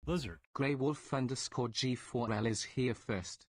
Lizard. Grey Wolf _ G4L is here first.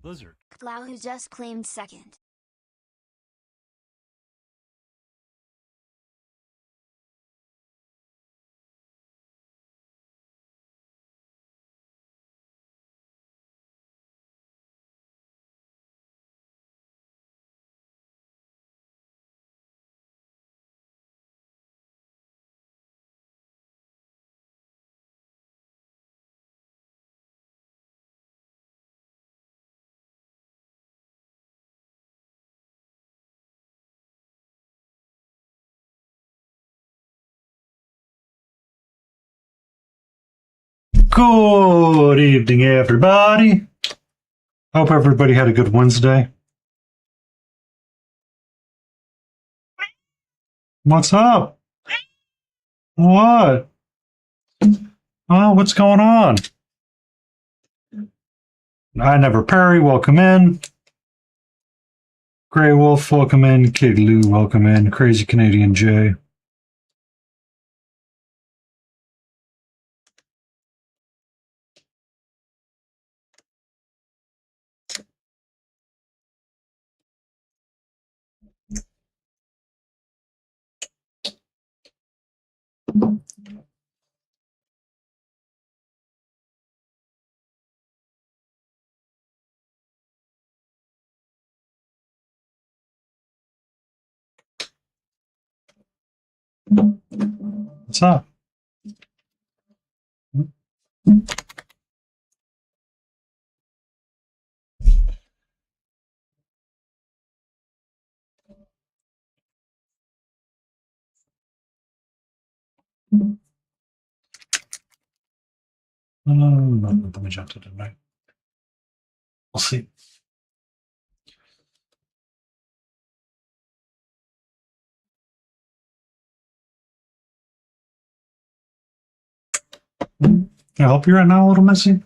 Blizzard. Clow, who just claimed second. Good evening, everybody. Hope everybody had a good Wednesday. What's up? What? Oh, what's going on? I Never Perry, welcome in. Grey Wolf, welcome in. Kid Lou, welcome in. Crazy Canadian Jay. What's up? Not the magenta tonight. We'll see. Can I help you right now, a little Missy?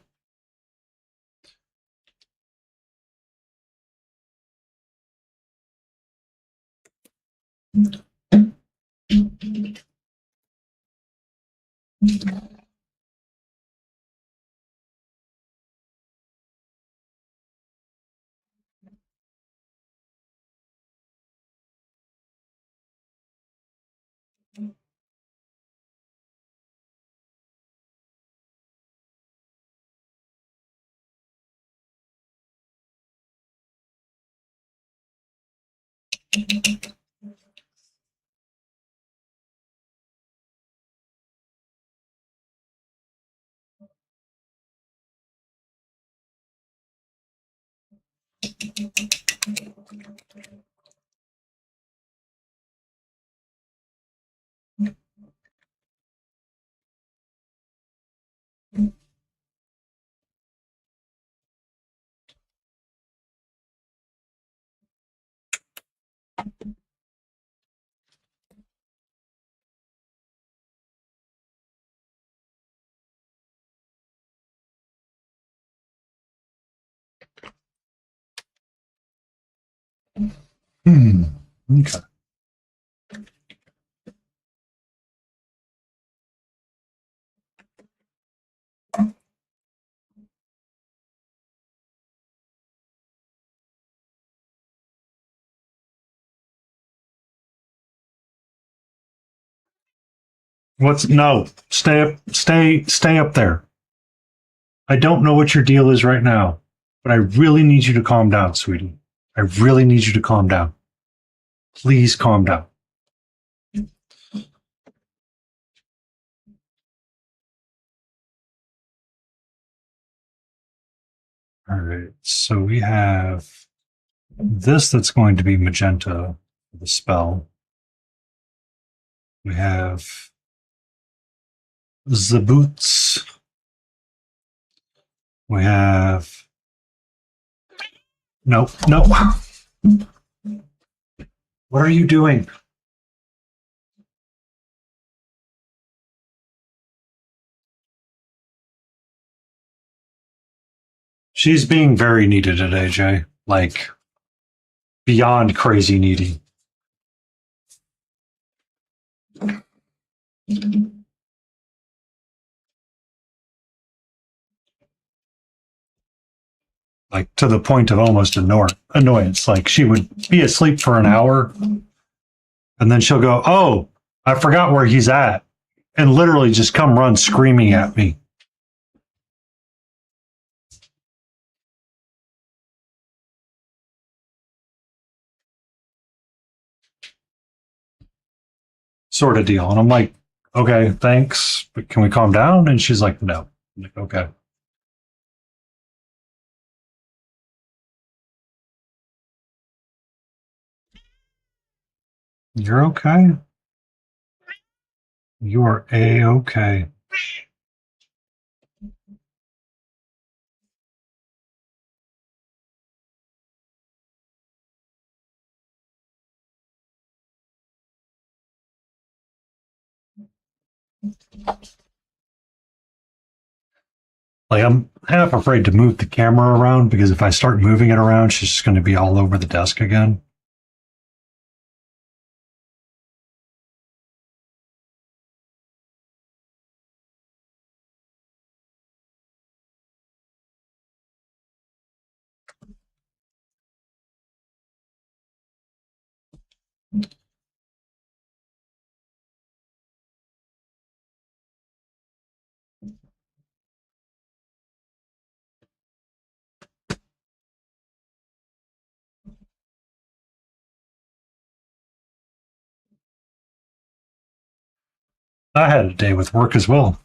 Okay. No, stay up there. I don't know what your deal is right now, but I really need you to calm down, sweetie. I really need you to calm down. Please calm down. All right, so we have this that's going to be magenta for the spell. We have the boots. We have no. What are you doing? She's being very needy today, Jay. Like beyond crazy needy. like to the point of almost annoyance. Like she would be asleep for an hour and then she'll go, "Oh, I forgot where he's at," and literally just come run screaming at me. Sort of deal. And I'm like, "Okay, thanks, but can we calm down?" And she's like, "No." I'm like, "Okay." You're okay. You are A-okay. Like I'm half afraid to move the camera around because if I start moving it around, she's just going to be all over the desk again. I had a day with work as well.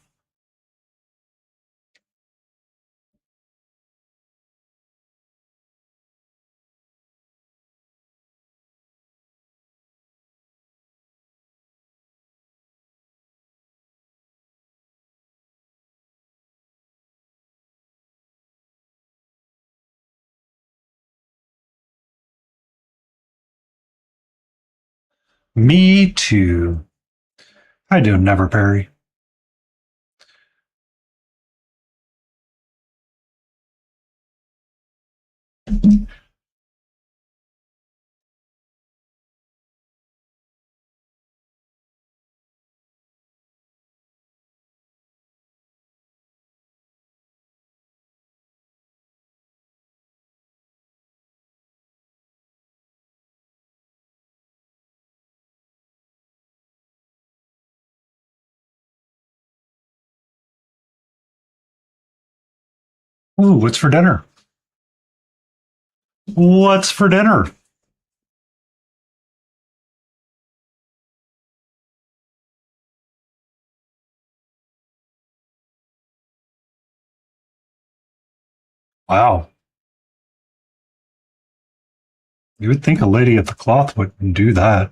Me too. I do never Perry. Ooh, what's for dinner? What's for dinner? Wow. You would think a lady at the cloth wouldn't do that.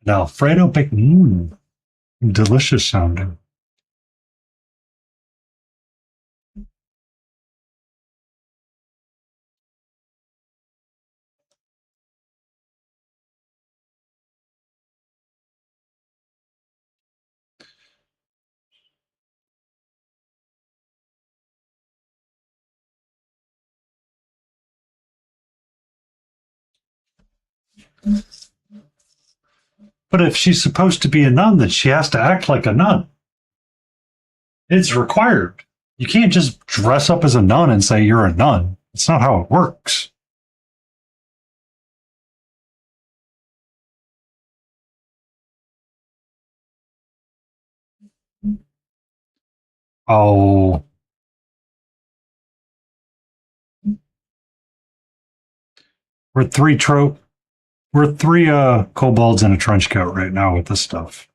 An Alfredo bacon. Delicious sounding. But if she's supposed to be a nun, then she has to act like a nun. It's required. You can't just dress up as a nun and say you're a nun. It's not how it works. Oh, we're we're three kobolds in a trench coat right now with this stuff.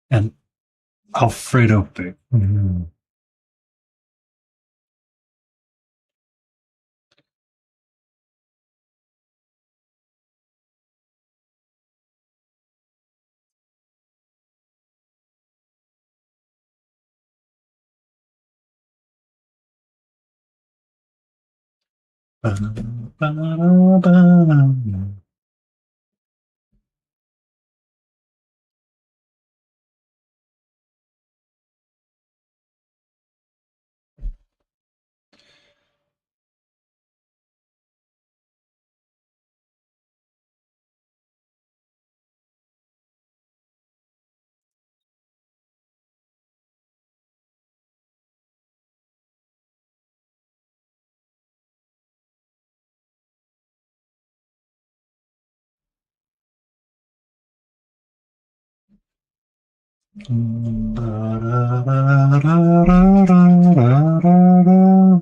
And Alfredo pig. Mm. Ba-da-ba-da-ba. Ba-da-ba-da-ba-da-ba-da-ba.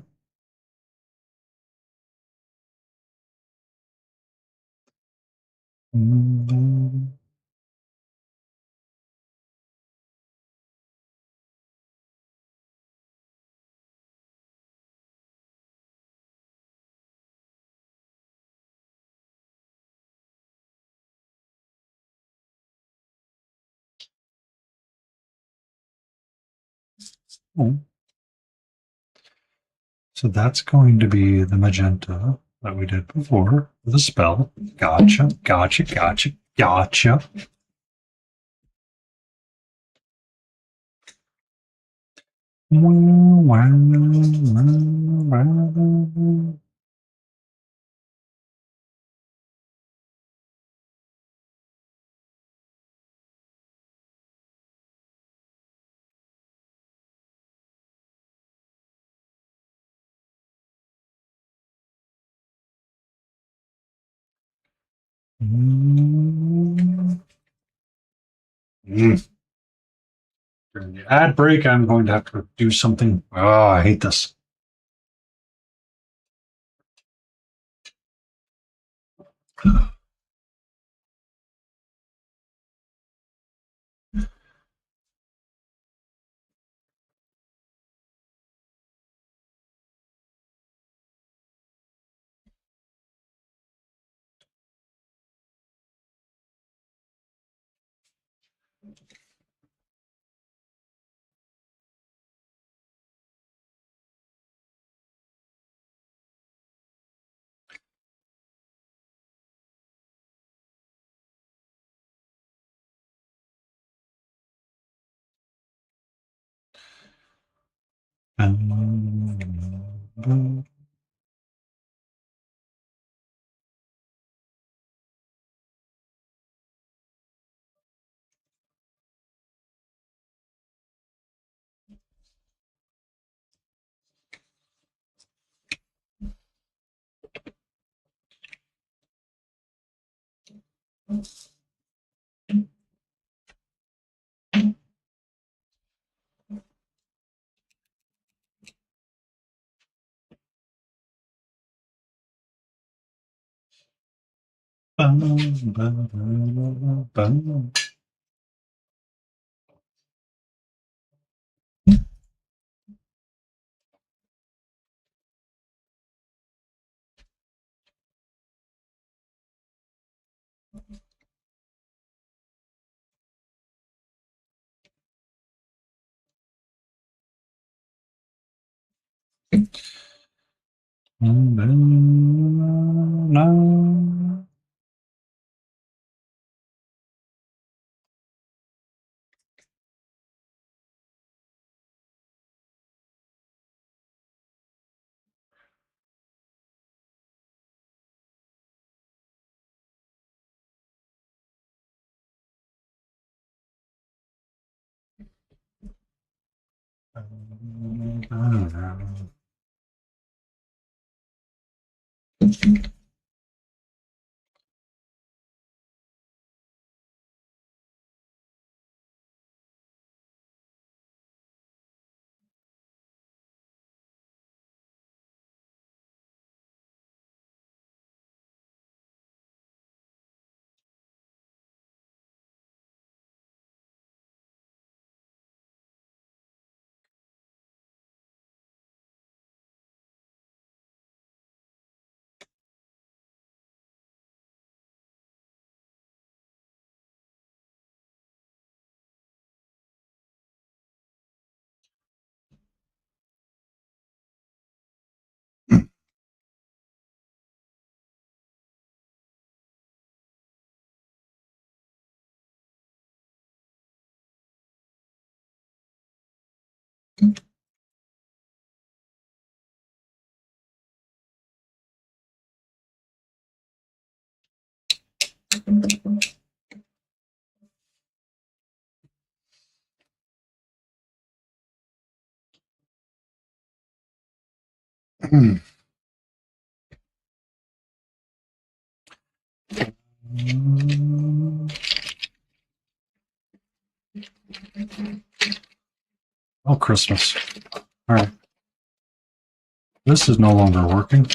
Oh, so that's going to be the magenta that we did before for the spell. Gotcha, gotcha, gotcha, gotcha. During the ad break, I'm going to have to do something. Oh, I hate this. Oh, Christmas. All right. This is no longer working.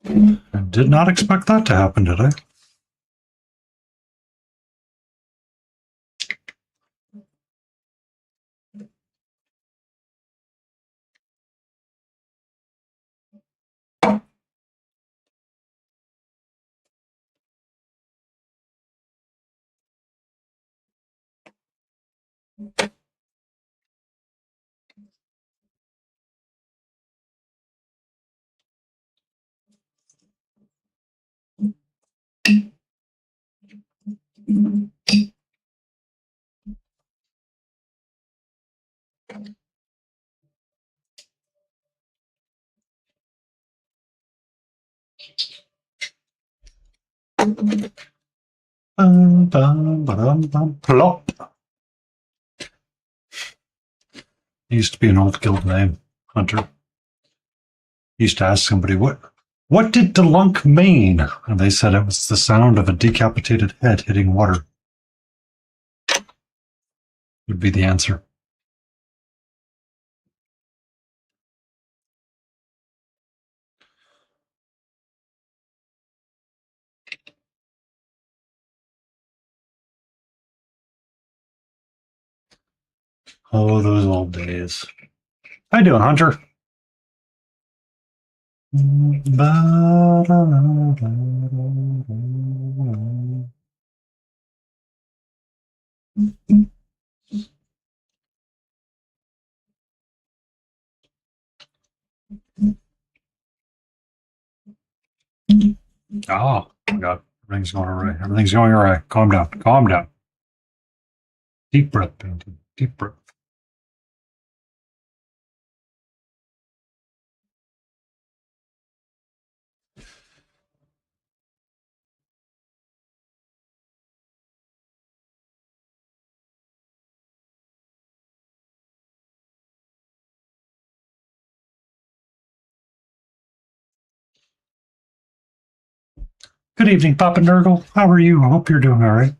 I did not expect that to happen, did I? Plop. Used to be an old guild name, Hunter. Used to ask somebody, what did Delunk mean? And they said it was the sound of a decapitated head hitting water. Would be the answer. Oh, those old days. How you doing, Hunter? Oh, my God. Everything's going all right. Everything's going all right. Calm down. Calm down. Deep breath, Painting. Deep breath. Good evening, Papa Nurgle. How are you? I hope you're doing all right.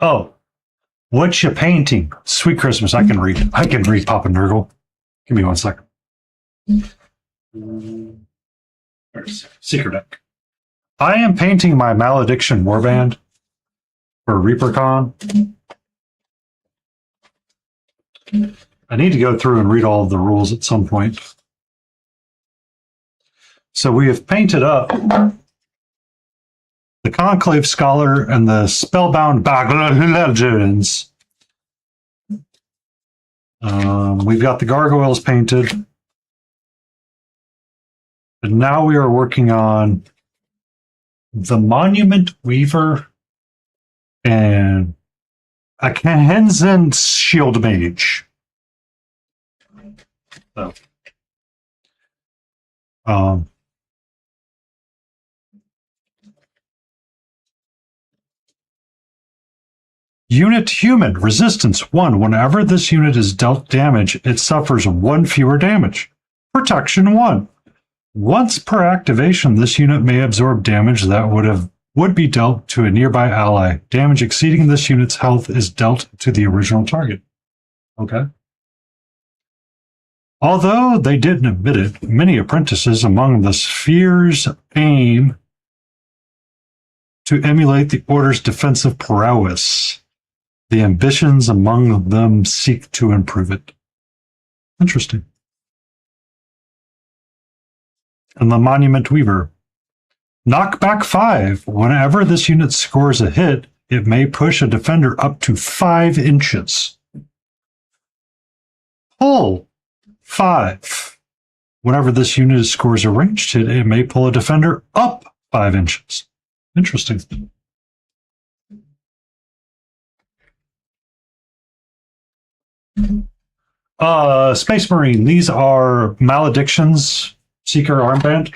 Oh, what you painting? Sweet Christmas. I can read. I can read Papa Nurgle. Give me 1 second. There's Secret Deck. I am painting my Malediction Warband for ReaperCon. I need to go through and read all of the rules at some point. So we have painted up the Conclave Scholar and the Spellbound Legends. We've got the Gargoyles painted. And now we are working on the Monument Weaver and a Kahenzen Shield Mage. So, Unit Human, Resistance 1. Whenever this unit is dealt damage, it suffers 1 fewer damage. Protection 1. Once per activation, this unit may absorb damage that would be dealt to a nearby ally. Damage exceeding this unit's health is dealt to the original target. Okay. Although they didn't admit it, many apprentices among the spheres aim to emulate the Order's defensive prowess. The ambitions among them seek to improve it. Interesting. And the Monument Weaver. Knockback 5. Whenever this unit scores a hit, it may push a defender up to 5 inches. Pull 5. Whenever this unit scores a ranged hit, it may pull a defender up 5 inches. Interesting. Space Marine. These are Maledictions Seeker Armband.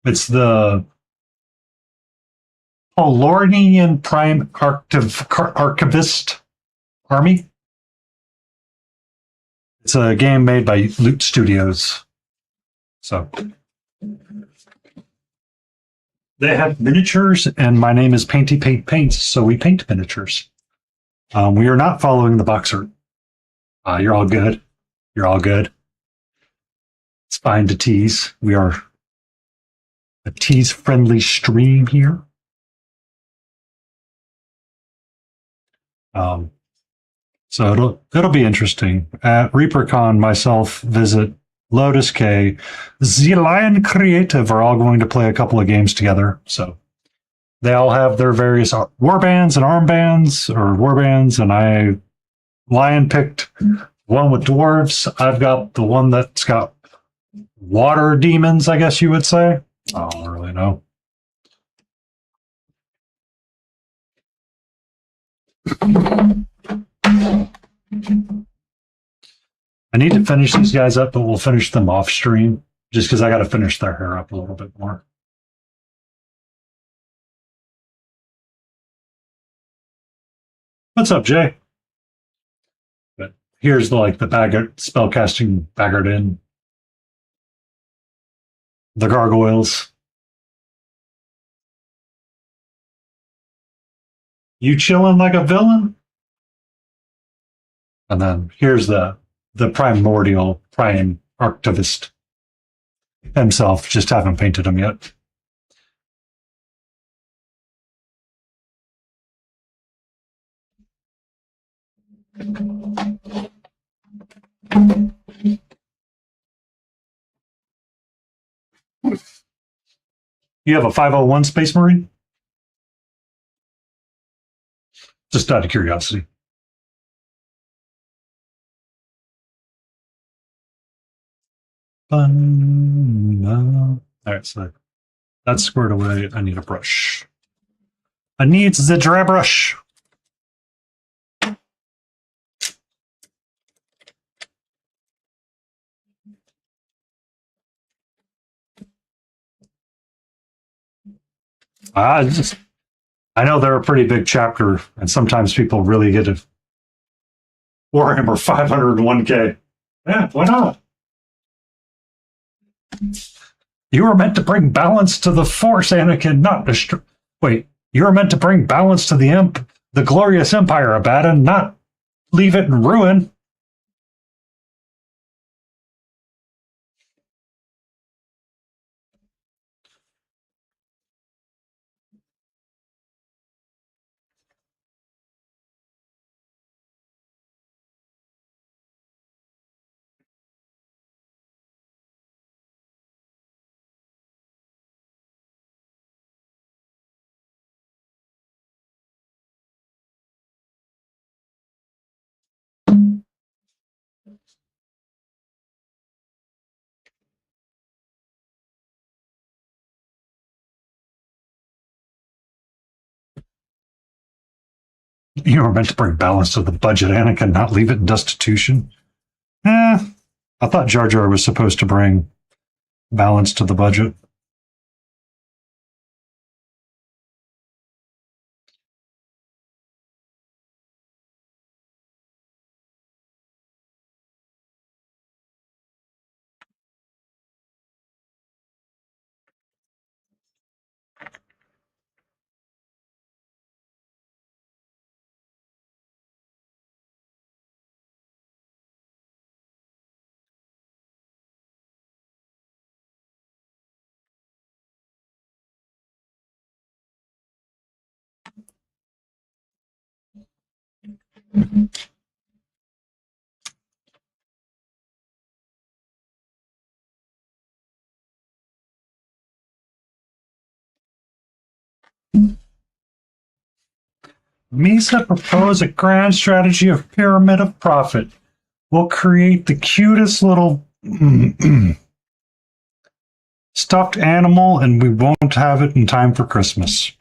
It's the Polinore Prime Archivist Army. It's a game made by Loot Studios. So they have miniatures, and my name is Painty Paint Paints, so we paint miniatures. We are not following the box art. You're all good. You're all good. It's fine to tease. We are a tease-friendly stream here. So it'll be interesting. At ReaperCon, myself, Visit, Lotus K, The Lion Creative are all going to play a couple of games together. So they all have their various warbands and armbands, or warbands, and I Lion picked one with dwarves. I've got the one that's got water demons, I guess you would say. I don't really know. I need to finish these guys up, but we'll finish them off stream just because I got to finish their hair up a little bit more. What's up, Jay? But here's the spellcasting Baggart in. The gargoyles. You chilling like a villain? And then here's the primordial prime archivist himself. Just haven't painted him yet. You have a 501 Space Marine? Just out of curiosity. All right, so that's squared away. I need a brush. I need the dry brush. I know they're a pretty big chapter, and sometimes people really get a Warhammer 501K. Yeah, why not? You were meant to bring balance to the Force, Anakin, not destroy. Wait, you were meant to bring balance to the glorious Empire, Abaddon, not leave it in ruin. You were meant to bring balance to the budget, Anakin, not leave it in destitution. I thought Jar Jar was supposed to bring balance to the budget. Misa proposed a grand strategy of pyramid of profit. We'll create the cutest little stuffed animal, and we won't have it in time for Christmas.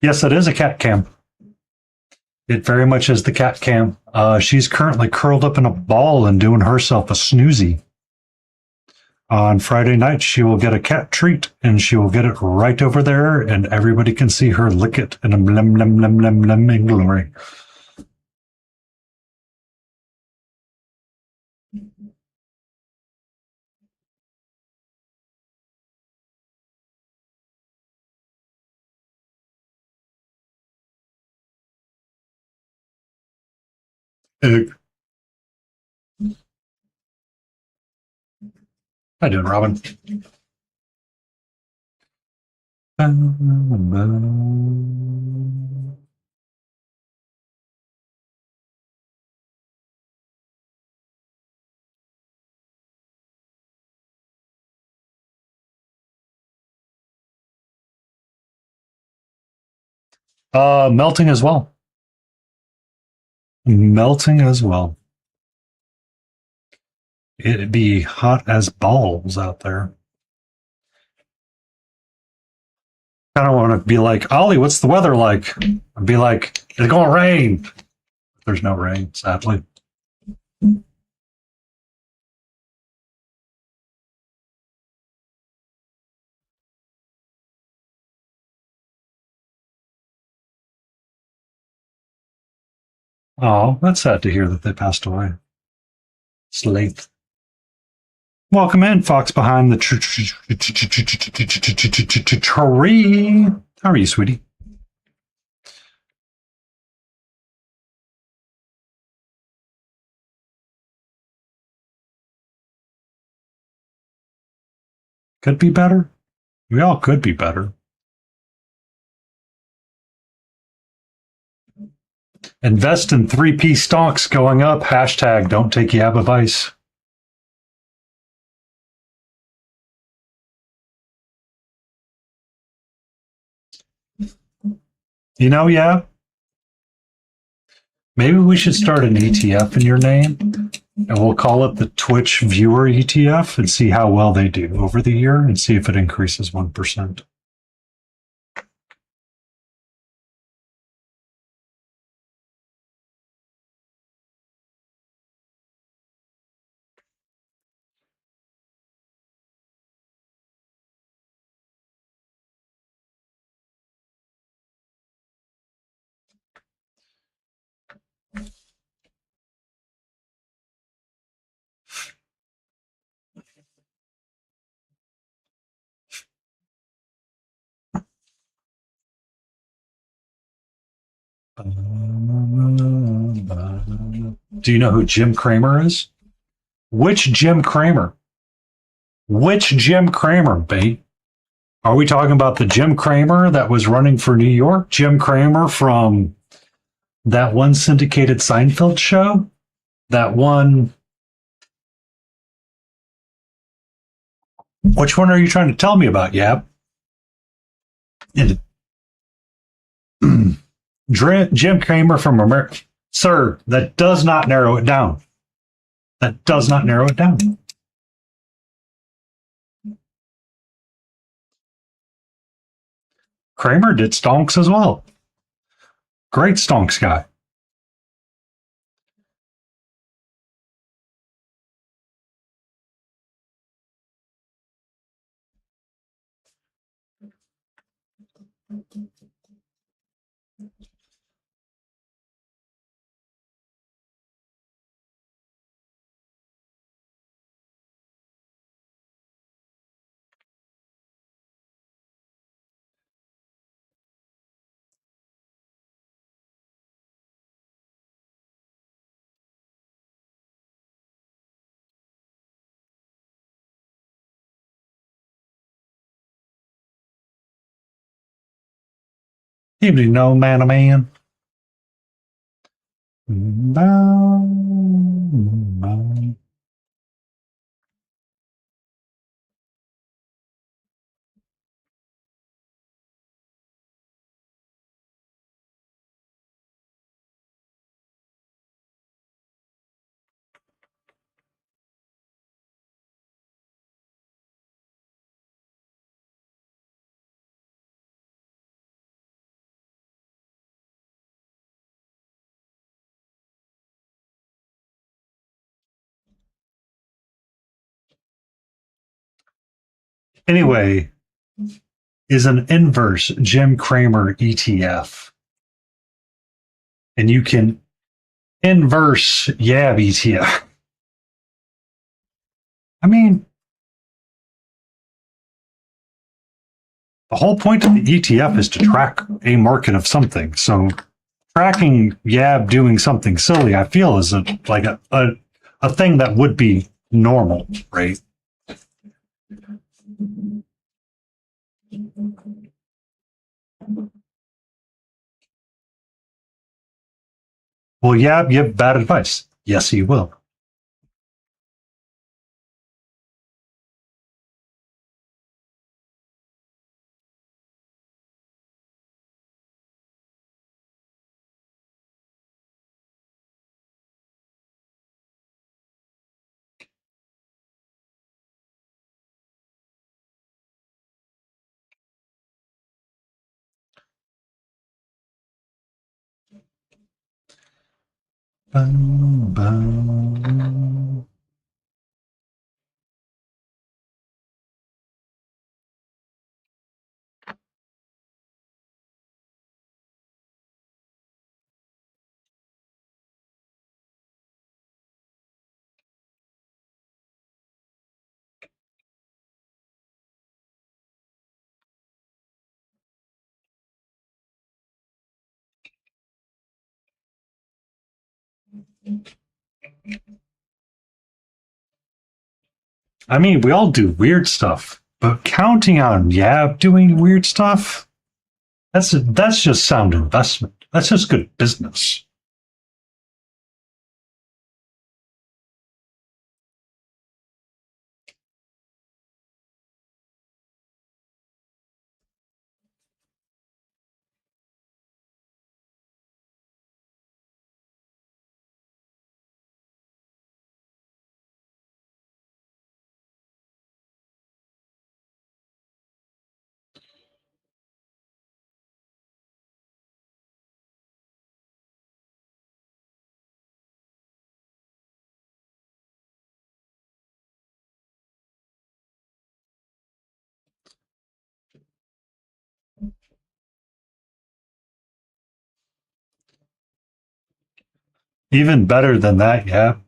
Yes, it is a cat cam. It very much is the cat cam. She's currently curled up in a ball and doing herself a snoozy. On Friday night, she will get a cat treat, and she will get it right over there, and everybody can see her lick it in a blem, blem, blem, blem, blem in glory. How you doing, Robin? Melting as well. Melting as well. It'd be hot as balls out there. I don't want to be like, Ollie, what's the weather like? I'd be like, it's going to rain. There's no rain, sadly. Oh, that's sad to hear that they passed away. Slate. Welcome in, Fox behind the tree. How are you, sweetie? Could be better. We all could be better. Invest in 3P stocks going up. Hashtag don't take Yab advice. You know, yeah. Maybe we should start an ETF in your name, and we'll call it the Twitch Viewer ETF and see how well they do over the year and see if it increases 1%. Do you know who Jim Cramer is? Which Jim Cramer? Which Jim Cramer, bait? Are we talking about the Jim Cramer that was running for New York? Jim Cramer from that one syndicated Seinfeld show? That one. Which one are you trying to tell me about, Yab? Jim Cramer from America. Sir, that does not narrow it down. That does not narrow it down. Kramer did stonks as well. Great stonks guy. Evening, no man, a man. Anyway, is an inverse Jim Cramer ETF. And you can inverse YAB ETF. I mean, the whole point of the ETF is to track a market of something. So tracking YAB doing something silly, I feel, is a thing that would be normal, right? Will Yab give bad advice? Yes, he will. Bum, bum. I mean, we all do weird stuff, but counting on Yab doing weird stuff, that's just sound investment. That's just good business. Even better than that, Yab.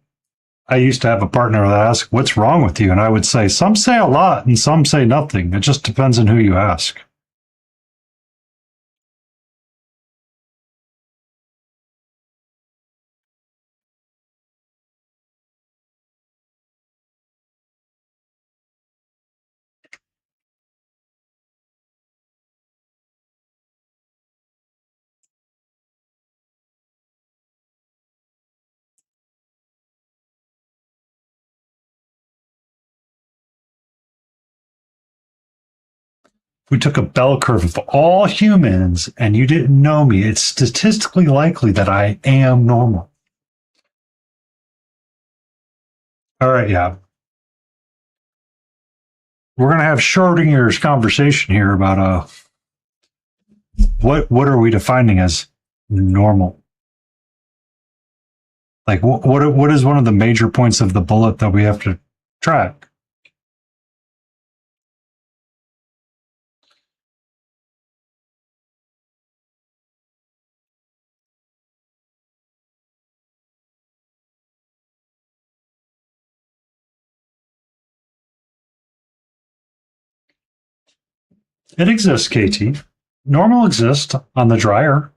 I used to have a partner that asked, "What's wrong with you?" And I would say, "Some say a lot and some say nothing. It just depends on who you ask." we took a bell curve of all humans and you didn't know me, it's statistically likely that I am normal. All right, yeah. We're going to have Schrodinger's conversation here about what are we defining as normal? Like what is one of the major points of the bullet that we have to track? It exists, KT. Normal exists on the dryer.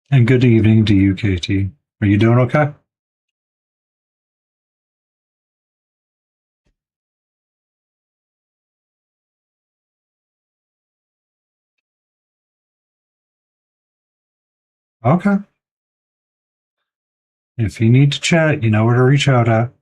And good evening to you, KT. Are you doing okay? Okay. If you need to chat, you know where to reach out at.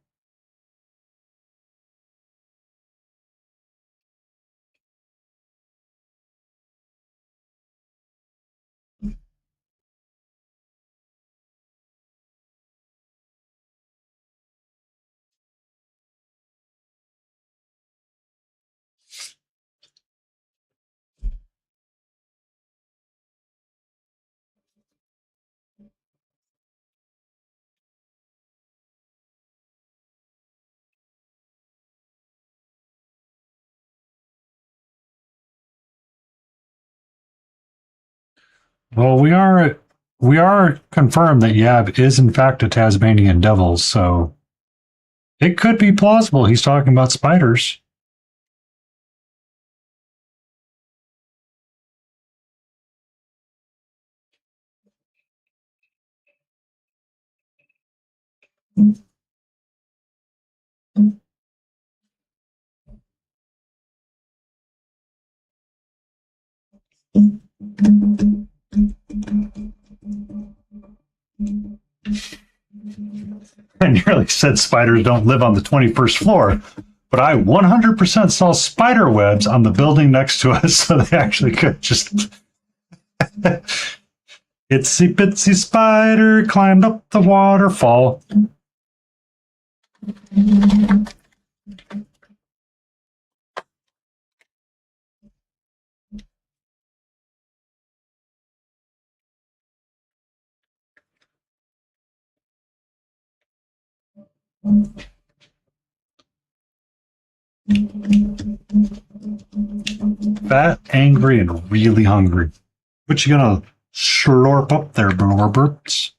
Well, we are confirmed that Yab is in fact a Tasmanian devil, so it could be plausible he's talking about spiders. I nearly said spiders don't live on the 21st floor, but I 100% saw spider webs on the building next to us, so they actually could just. Itsy bitsy spider climbed up the waterfall. Fat, angry, and really hungry. What you gonna slurp up there, Norberts?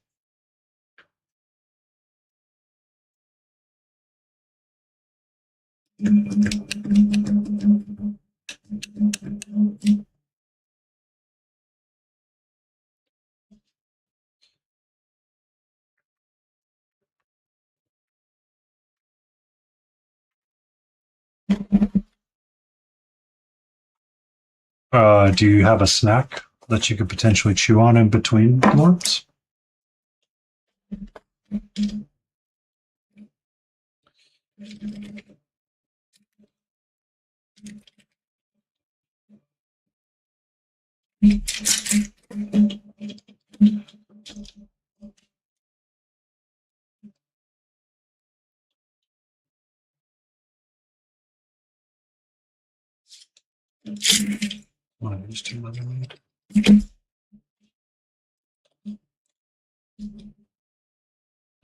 Do you have a snack that you could potentially chew on in between lorps? One of these two lemonade.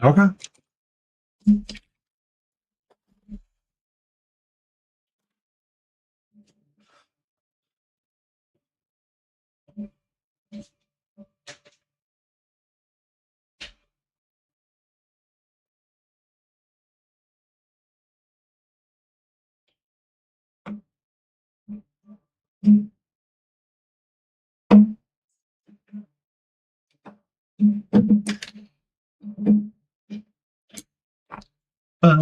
Okay. Whoa,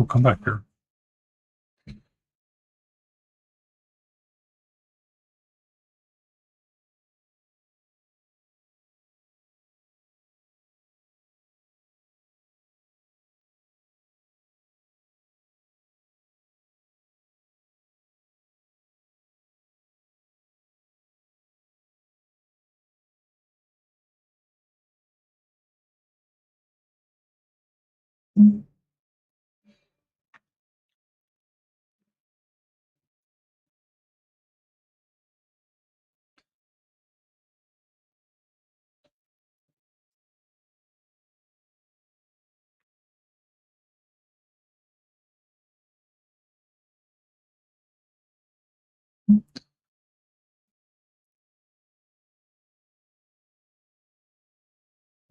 come back here.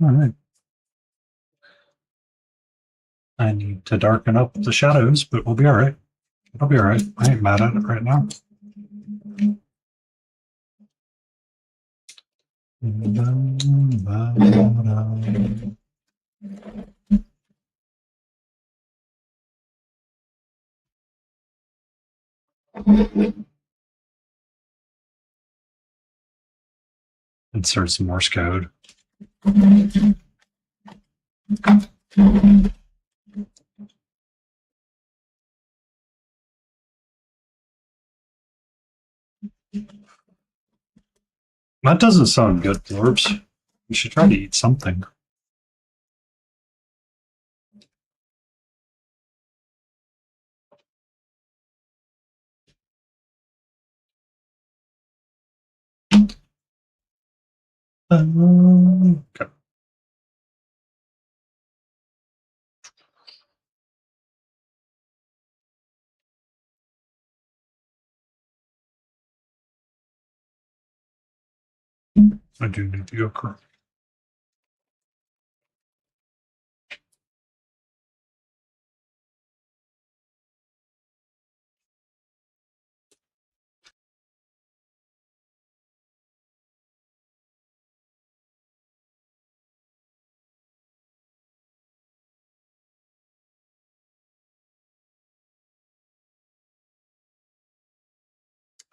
All right. I need to darken up the shadows, but we'll be all right. It'll be all right. I ain't mad at it right now. Insert some Morse code. That doesn't sound good, Forbes. We should try to eat something. Okay. I do need to go correct.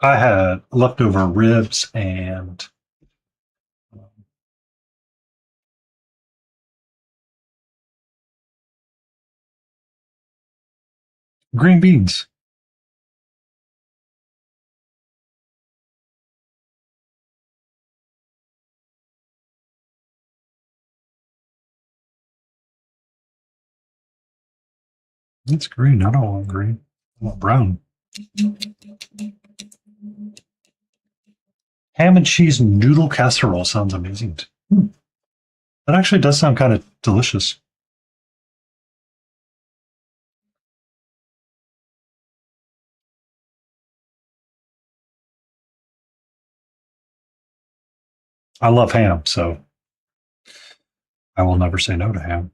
I had leftover ribs and green beans. It's green. I don't want green. I want brown. Ham and cheese noodle casserole sounds amazing. That actually does sound kind of delicious. I love ham, so I will never say no to ham.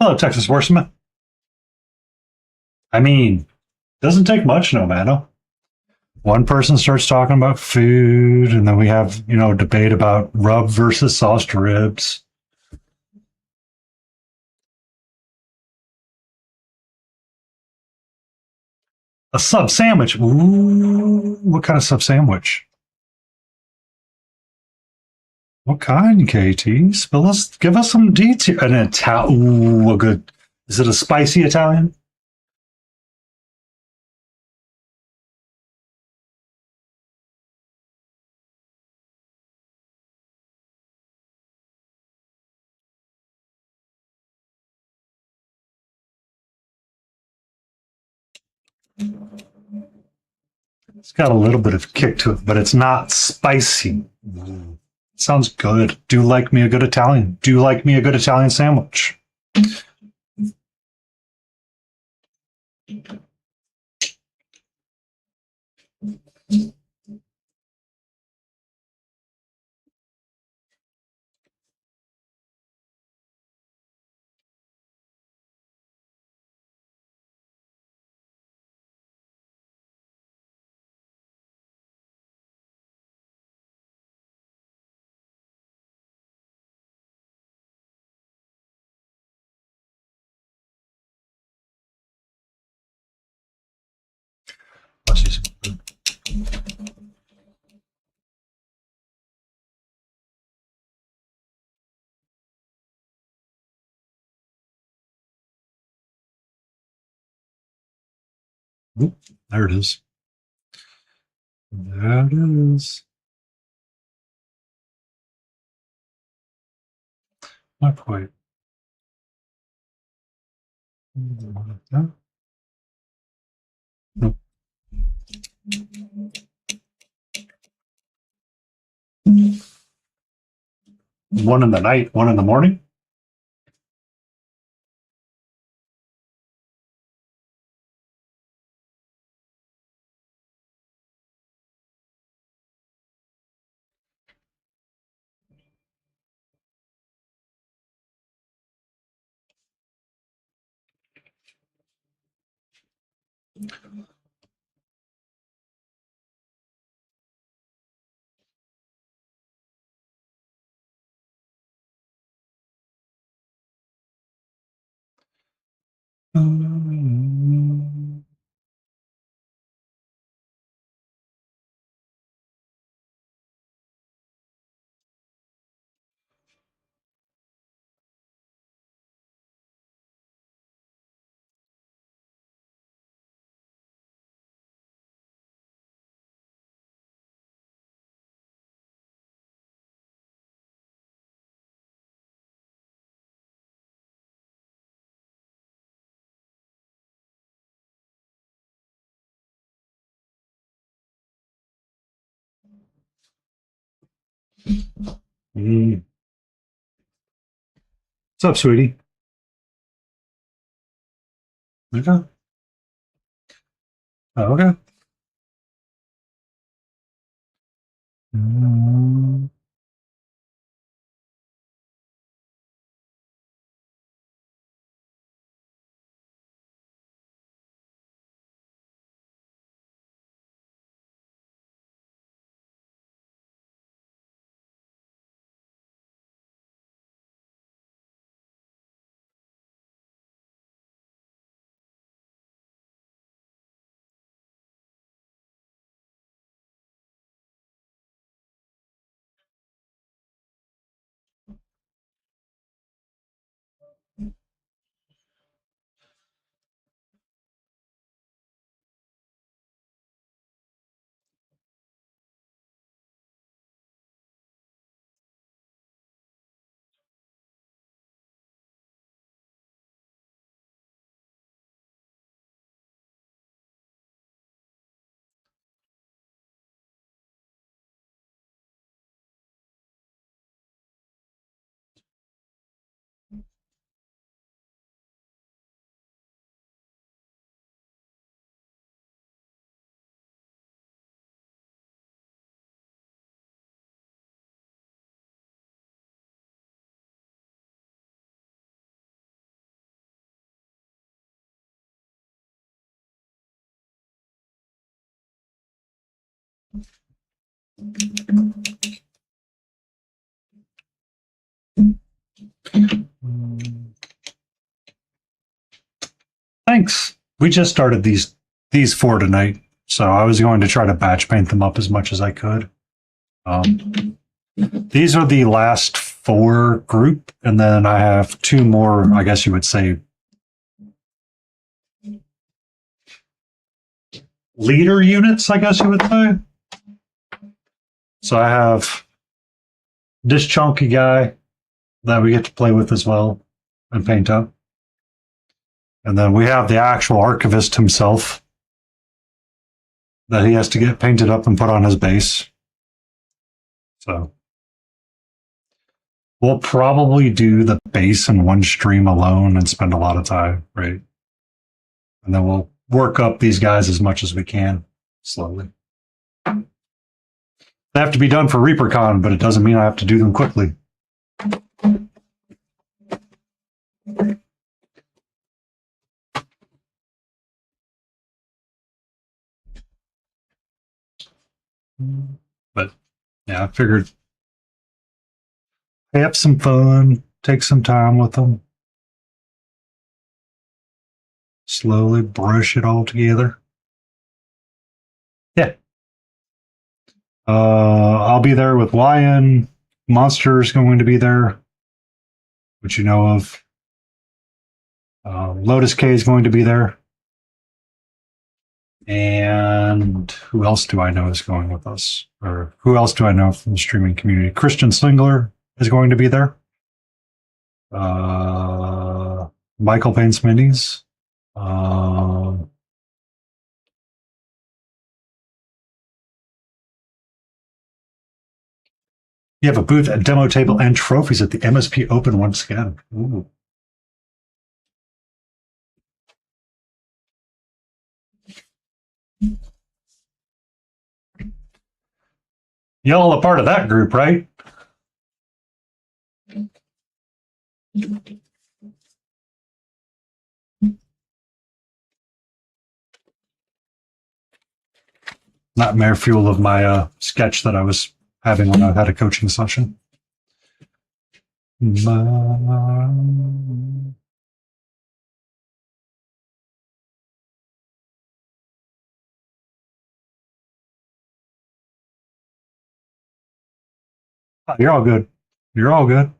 Hello, Texas Horseman. I mean, doesn't take much, no, man. one person starts talking about food, and then we have, debate about rub versus sauced ribs. A sub sandwich. Ooh, what kind of sub sandwich? What kind, KT? Give us some detail. An Italian. Ooh, a good. Is it a spicy Italian? It's got a little bit of kick to it, but it's not spicy. Ooh, sounds good. Do like me a good Italian. Do like me a good Italian sandwich. Oop, there it is. There it is. Not quite. No. Nope. One in the night, one in the morning. Mm. What's up, sweetie? Okay. Oh, okay. Mm. Thanks. We just started these four tonight, so I was going to try to batch paint them up as much as I could. These are the last four group, and then I have two more, I guess you would say, leader units, I guess you would say. So I have this chunky guy that we get to play with as well and paint up. And then we have the actual Archivist himself that he has to get painted up and put on his base. So we'll probably do the base in one stream alone and spend a lot of time, right? And then we'll work up these guys as much as we can slowly. They have to be done for ReaperCon, but it doesn't mean I have to do them quickly. But yeah, I figured have some fun, take some time with them, slowly brush it all together. Yeah. I'll be there with YN. Monster's going to be there, which you know of. Lotus K is going to be there. And who else do I know is going with us? Or who else do I know from the streaming community? Christian Singler is going to be there. Michael Paints Minis. You have a booth, a demo table, and trophies at the MSP Open once again. Ooh. Y'all a part of that group, right? Nightmare fuel of my sketch that I was having when I had a coaching session. You're all good. You're all good.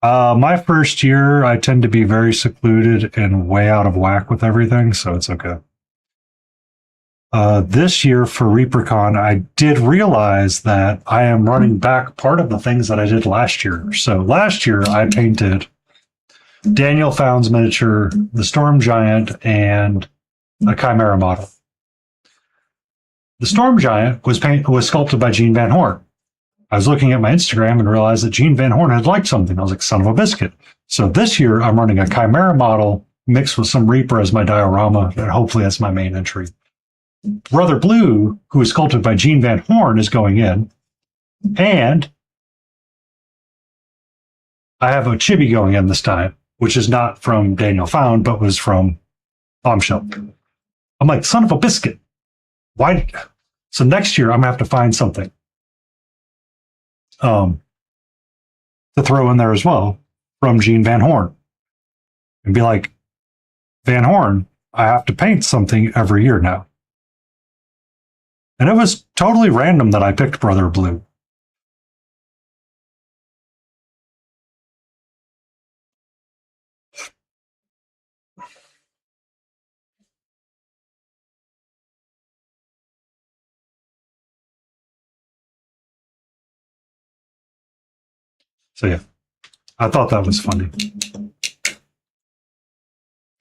My first year, I tend to be very secluded and way out of whack with everything, so it's okay. This year for ReaperCon, I did realize that I am running back part of the things that I did last year. So last year, I painted Daniel Found's miniature, the Storm Giant, and a Chimera model. The Storm Giant was sculpted by Gene Van Horn. I was looking at my Instagram and realized that Gene Van Horn had liked something. I was like, son of a biscuit. So this year, I'm running a Chimera model mixed with some Reaper as my diorama, and hopefully that's my main entry. Brother Blue, who is sculpted by Gene Van Horn, is going in. And I have a chibi going in this time, which is not from Daniel Found, but was from Bombshell. I'm like, son of a biscuit. Why? So next year, I'm going to have to find something to throw in there as well from Gene Van Horn. And be like, Van Horn, I have to paint something every year now. And it was totally random that I picked Brother Blue. So yeah, I thought that was funny.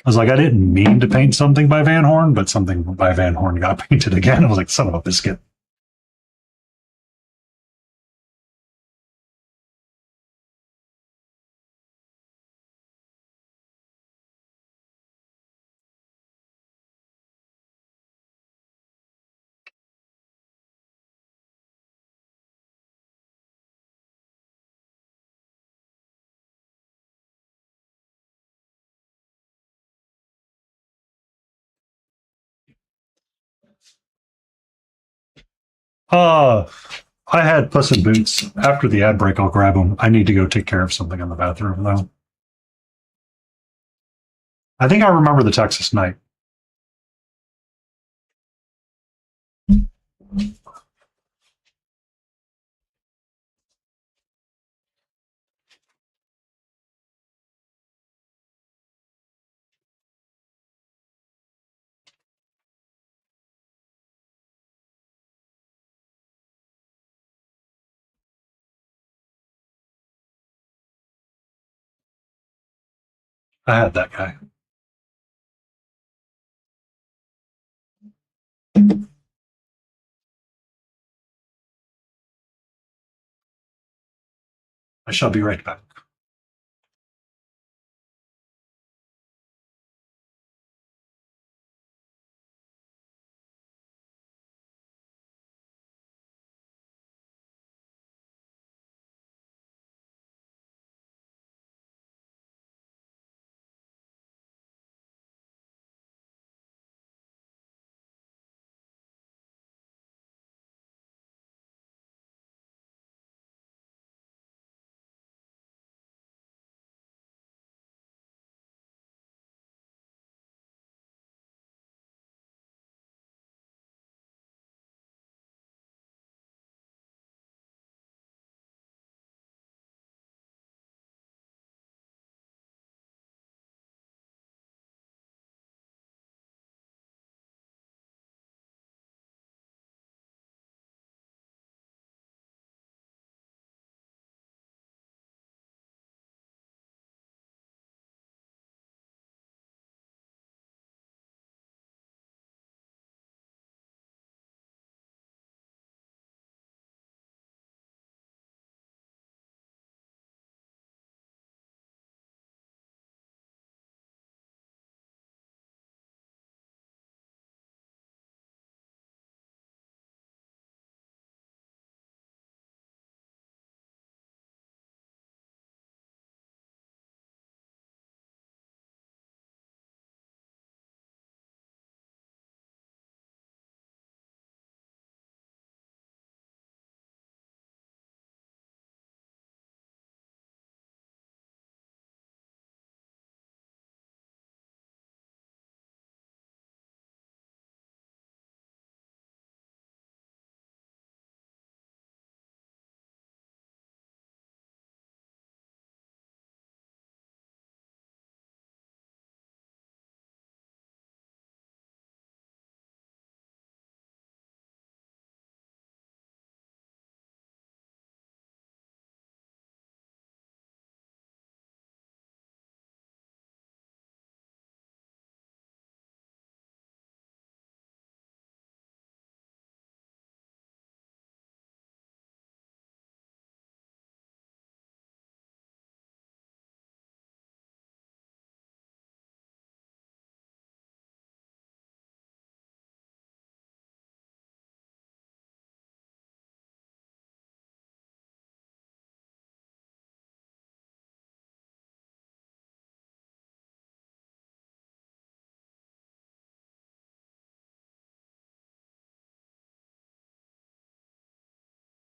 I was like, I didn't mean to paint something by Van Horn, but something by Van Horn got painted again. I was like, son of a biscuit. Uh, I had Puss in Boots. After the ad break, I'll grab them. I need to go take care of something in the bathroom, though. I think I remember the Texas night. I had that guy. I shall be right back.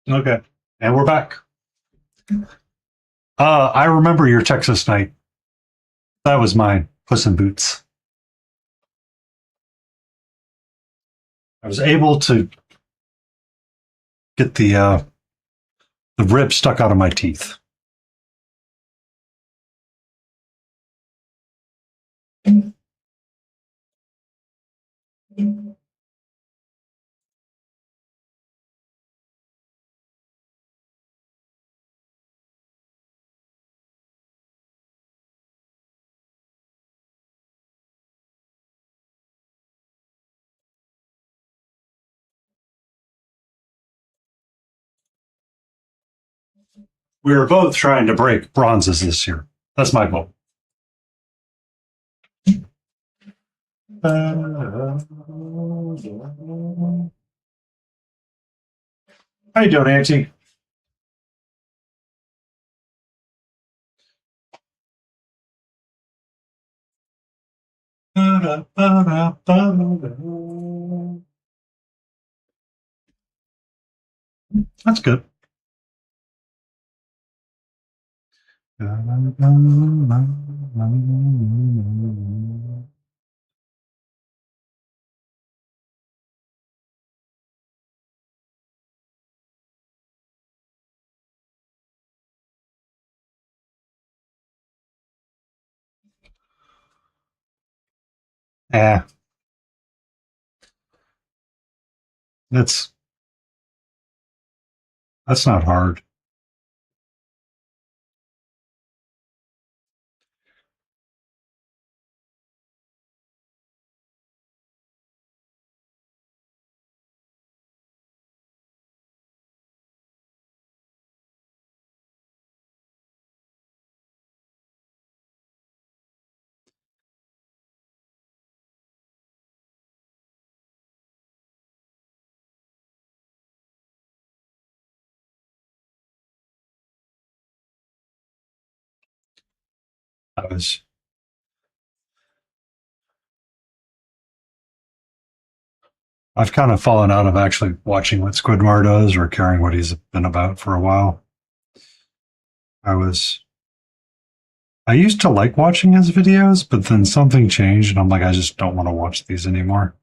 Okay. And we're back. I remember your Texas night. That was mine. Puss in Boots. I was able to get the rib stuck out of my teeth. We are both trying to break bronzes this year. That's my goal. How you doing, Auntie? That's good. Yeah, that's that's not hard. I was I've kind of fallen out of actually watching what Squidmar does or caring what he's been about for a while. I was I used to like watching his videos, but then something changed and I'm like, I just don't want to watch these anymore.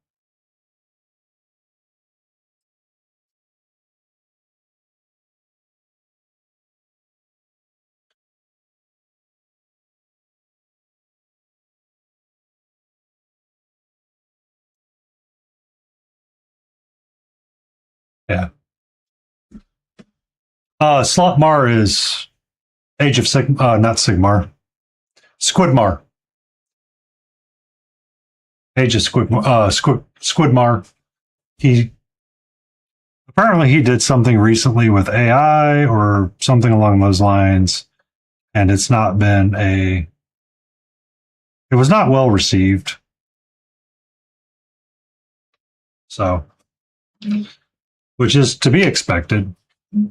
Yeah. Slotmar is Age of not Sigmar. Squidmar. Age of Squidmar. He apparently he did something recently with AI or something along those lines, and it's not been a. It was not well received. So, which is to be expected,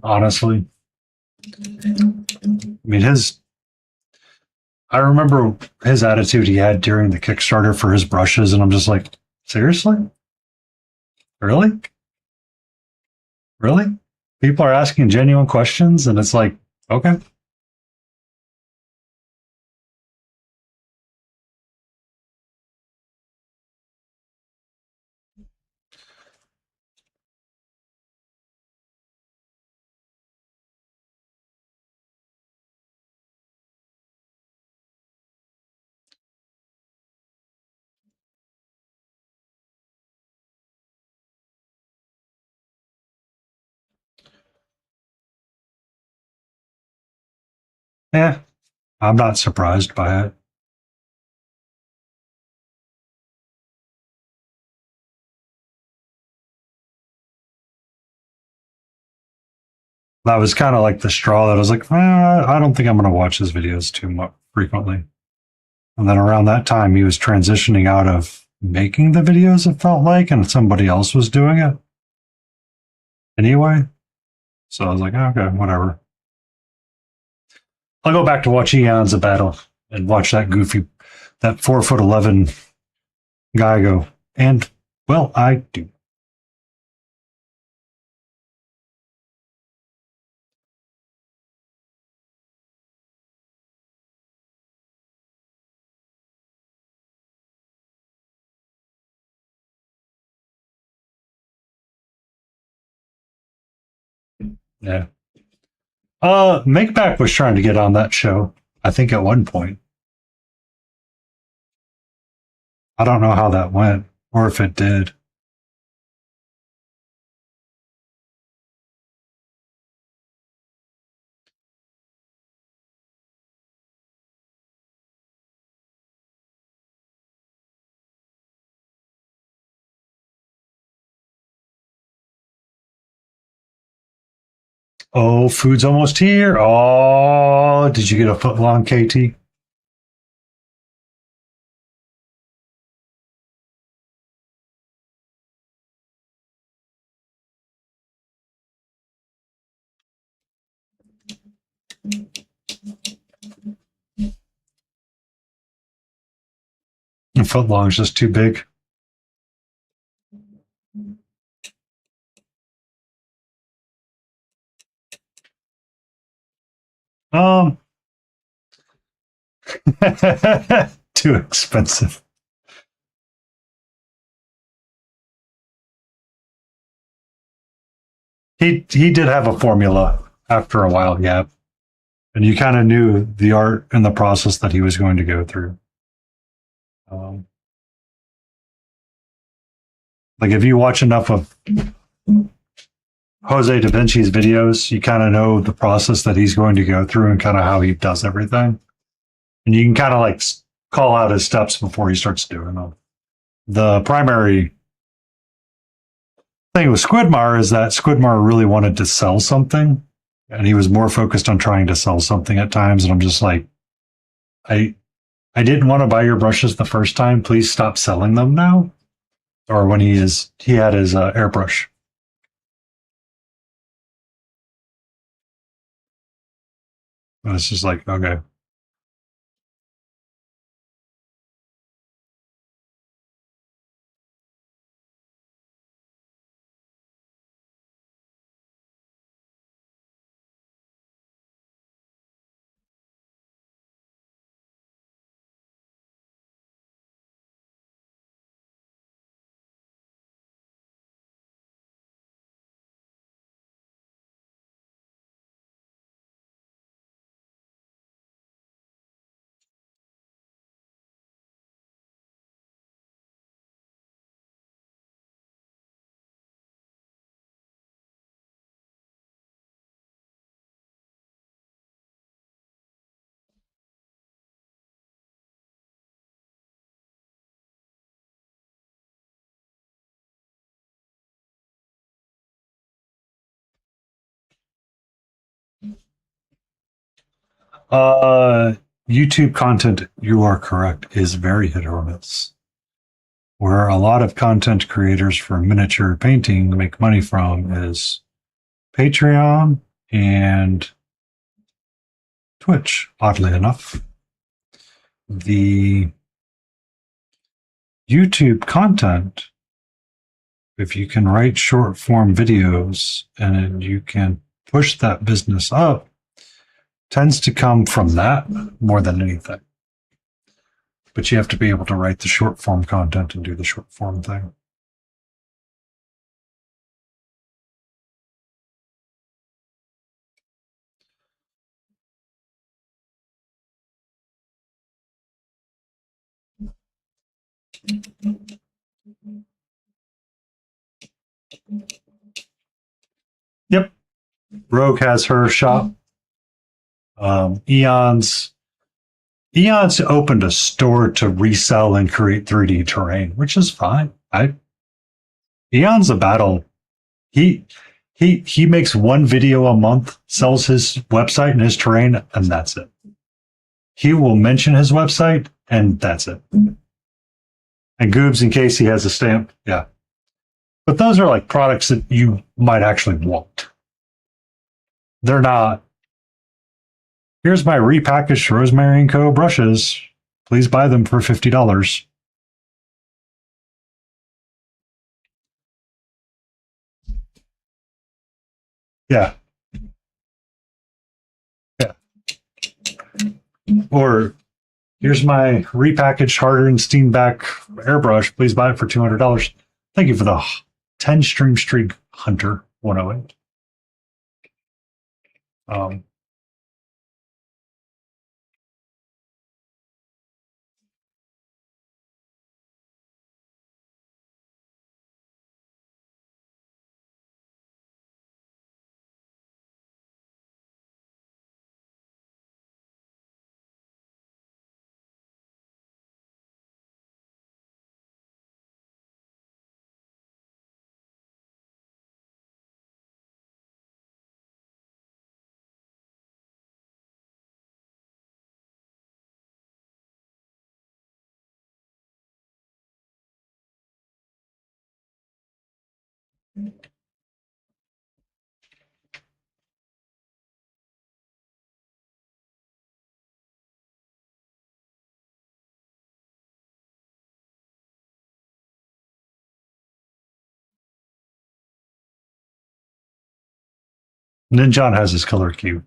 honestly. I mean, his. I remember his attitude he had during the Kickstarter for his brushes, and I'm just like, seriously, really, really. People are asking genuine questions, and it's like, okay, yeah, I'm not surprised by it. That was kind of like the straw that I was like, I don't think I'm going to watch his videos too much frequently. And then around that time, he was transitioning out of making the videos, it felt like, and somebody else was doing it anyway. So I was like, okay, whatever. I'll go back to watch Eons of Battle and watch that goofy, that 4'11" guy go. And, well, I do. Yeah. Makeback was trying to get on that show, I think at one point. I don't know how that went, or if it did. Oh, food's almost here. Oh, did you get a foot long, KT? A foot long is just too big. Um, too expensive. He did have a formula after a while, yeah. And you kind of knew the art and the process that he was going to go through. Um, like if you watch enough of Jose Da Vinci's videos, you kind of know the process that he's going to go through and kind of how he does everything. And you can kind of like call out his steps before he starts doing them. The primary thing with Squidmar is that Squidmar really wanted to sell something, and he was more focused on trying to sell something at times. And I'm just like, I I didn't want to buy your brushes the first time. Please stop selling them now. Or when he had his airbrush. And it's just like, okay. Uh, YouTube content, you are correct, is very hit or miss. Where a lot of content creators for miniature painting make money from is Patreon and Twitch, oddly enough. The YouTube content, if you can write short form videos and you can push that business up, tends to come from that more than anything. But you have to be able to write the short form content and do the short form thing. Yep. Rogue has her shop. Eon's opened a store to resell and create 3D terrain, which is fine. Eon's a battle. He he makes one video a month, sells his website and his terrain, and that's it. He will mention his website, and that's it. And Goobs, in case he has a stamp, yeah. But those are like products that you might actually want. They're not. Here's my repackaged Rosemary and Co. brushes. Please buy them for $50. Yeah, yeah. Or here's my repackaged Harder Steenback airbrush. Please buy it for $200. Thank you for the 10 stream streak Hunter 108. Um, Ninjon has his color cube.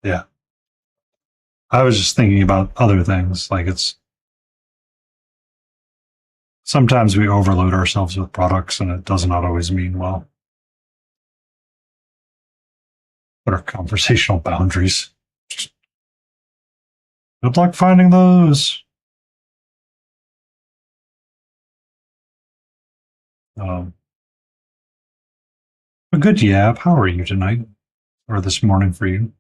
Yeah. I was just thinking about other things. Like it's sometimes we overload ourselves with products and it does not always mean well. What are conversational boundaries? Good luck finding those. Um, a good yab. How are you tonight? Or this morning for you?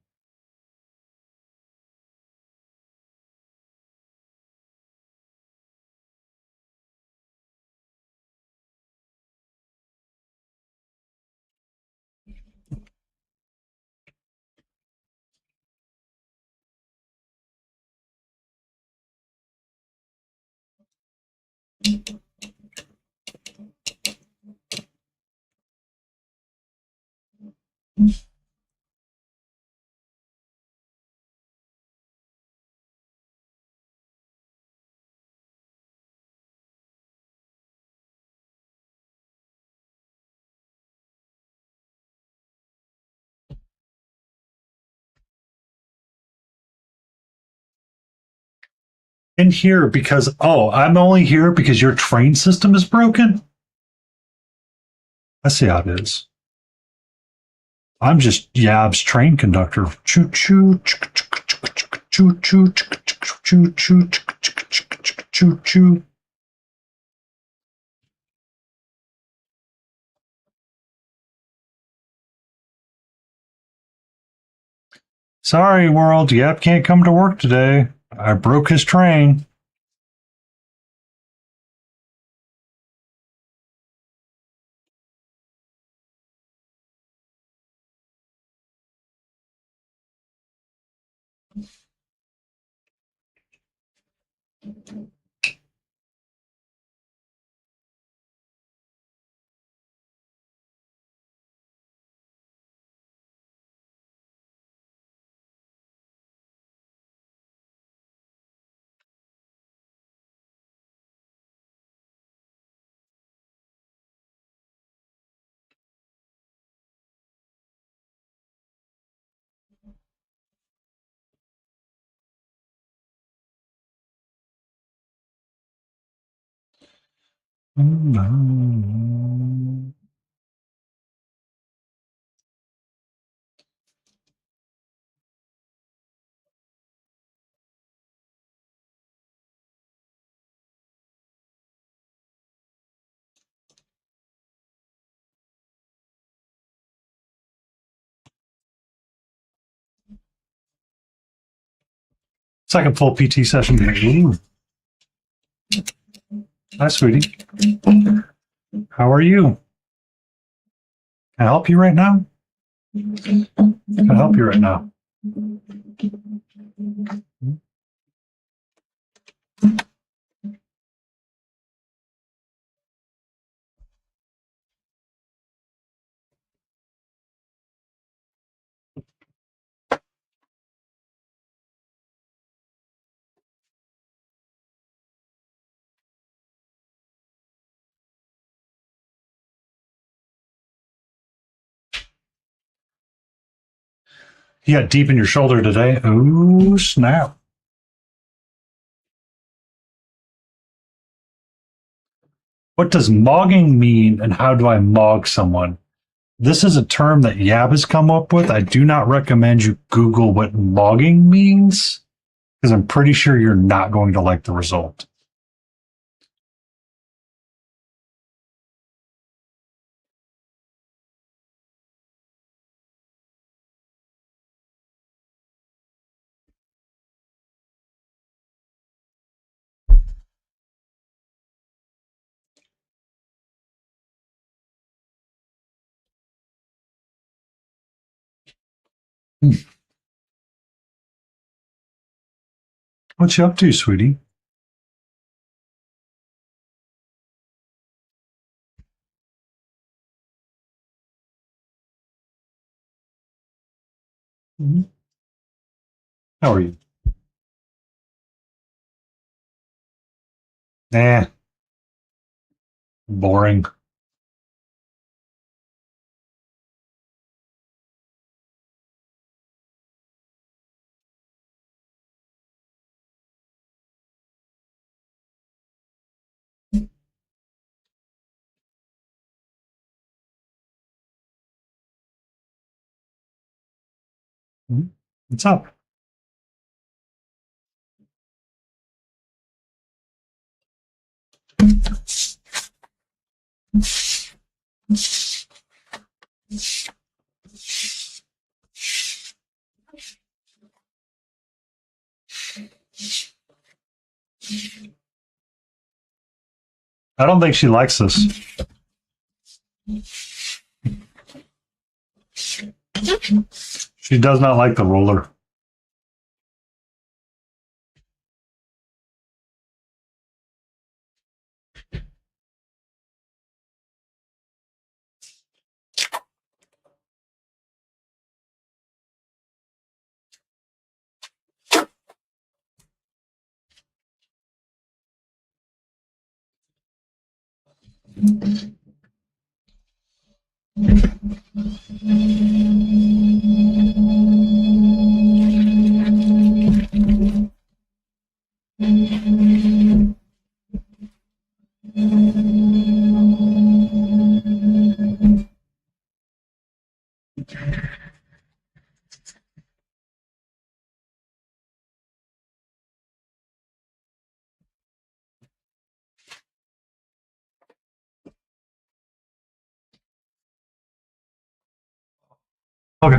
In here because, oh, I'm only here because your train system is broken? I see how it is. I'm just Yab's train conductor. Choo choo, choo choo, choo choo, choo choo, choo. Sorry, world. Yab can't come to work today. I broke his train. Second full PT session. Ooh. Hi, sweetie. How are you? Can I help you right now? Can I help you right now? You got deep in your shoulder today. Oh, snap. What does mogging mean, and how do I mog someone? This is a term that Yab has come up with. I do not recommend you Google what mogging means, because I'm pretty sure you're not going to like the result. What you up to, sweetie? Mhm. How are you? Nah, boring. Mhm. What's up? I don't think she likes this. She does not like the roller. Okay.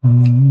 Mm.